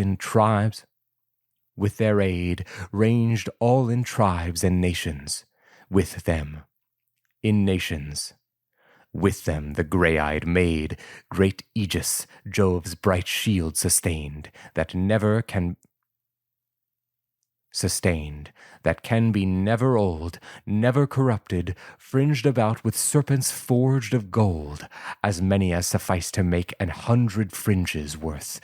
all in tribes and nations, with them, in nations. With them the grey-eyed maid, great Aegis, Jove's bright shield sustained, that never can sustained, that can be never old, never corrupted, fringed about with serpents forged of gold, as many as suffice to make 100 fringes worth,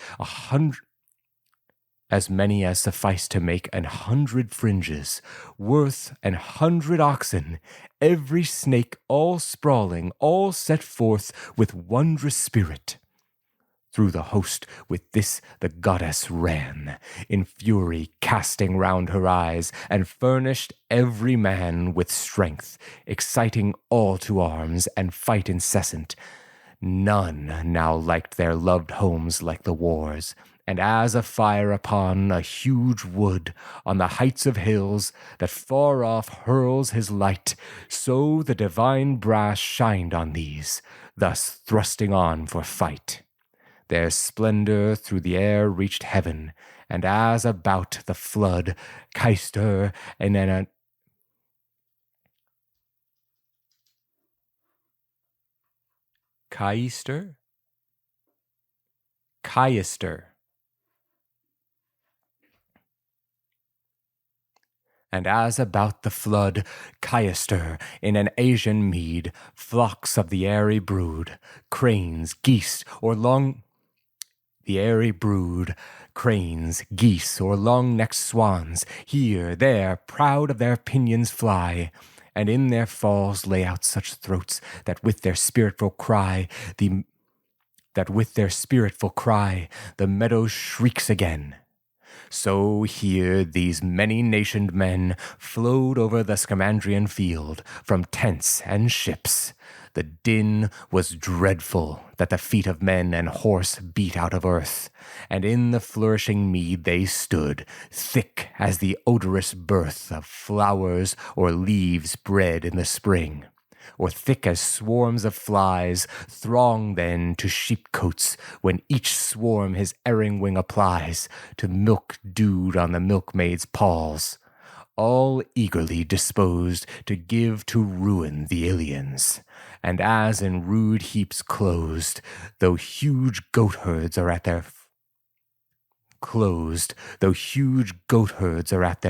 as many as suffice to make 100 fringes, worth 100 oxen, every snake all sprawling, all set forth with wondrous spirit. Through the host with this the goddess ran, in fury casting round her eyes, and furnished every man with strength, exciting all to arms and fight incessant. None now liked their loved homes like the wars, and as a fire upon a huge wood, on the heights of hills, that far off hurls his light, so the divine brass shined on these, thus thrusting on for fight. Their splendor through the air reached heaven, and as about the flood, Caister and Caister? Caister. And as about the flood, Caister, in an Asian mead, flocks of the airy brood, cranes, geese, or the airy brood, cranes, geese, or long-necked swans, here, there, proud of their pinions fly, and in their falls lay out such throats that with their spiritful cry, the meadow shrieks again. So here these many-nationed men flowed over the Scamandrian field from tents and ships. The din was dreadful that the feet of men and horse beat out of earth, and in the flourishing mead they stood, thick as the odorous birth of flowers or leaves bred in the spring, or thick as swarms of flies, throng then to sheepcotes, when each swarm his erring wing applies to milk dewed on the milkmaid's palls, all eagerly disposed to give to ruin the Ilians. And as in rude heaps closed, though huge goat herds are at their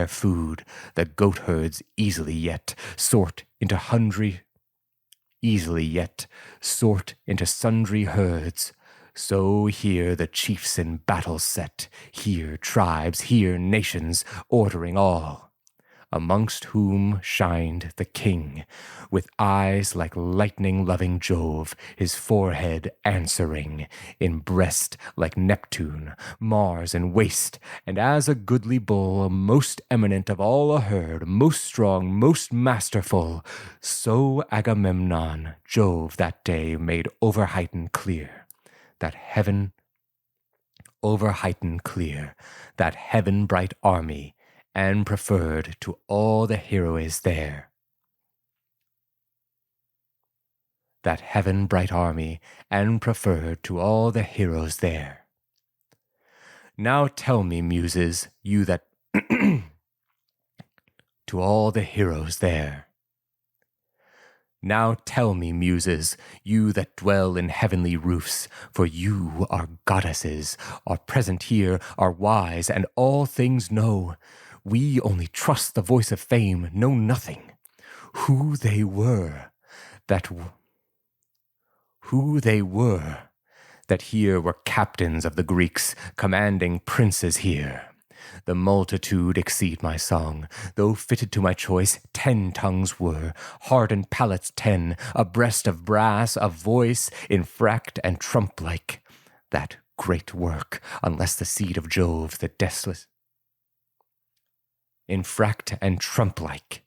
food, the goat herds easily yet sort into sundry herds. So here the chiefs in battle set, here tribes, here nations, ordering all, amongst whom shined the king, with eyes like lightning-loving Jove, his forehead answering, in breast like Neptune, Mars in waist, and as a goodly bull, most eminent of all a herd, most strong, most masterful, so Agamemnon, Jove that day made over-heightened clear, that heaven-bright army, and preferred to all the heroes there. That heaven-bright army, and preferred to all the heroes there. Now tell me, muses, you that to all the heroes there. Now tell me, muses, you that dwell in heavenly roofs, for you are goddesses, are present here, are wise, and all things know. We only trust the voice of fame, know nothing. Who they were, that here were captains of the Greeks, commanding princes here. The multitude exceed my song, though fitted to my choice 10 tongues were, hardened palates 10, a breast of brass, a voice infract and trump-like. That great work, unless the seed of Jove, the deathless, infract and trump-like.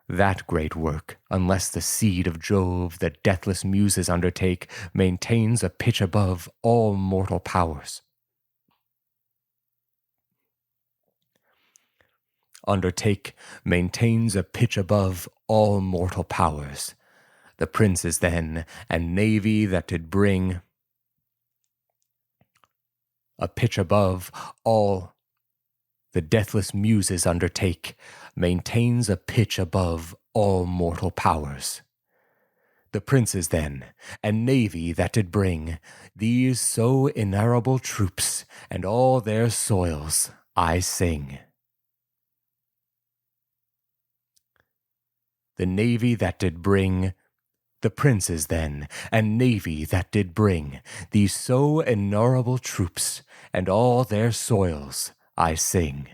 That great work, unless the seed of Jove, the deathless muses undertake, maintains a pitch above all mortal powers. Maintains a pitch above all mortal powers. The princes then, and navy that did bring a pitch above all the deathless muses undertake, maintains a pitch above all mortal powers. The princes then, and navy that did bring these so innumerable troops, and all their soils I sing. the navy that did bring, the princes then, and navy that did bring, these so innumerable troops, and all their soils I sing.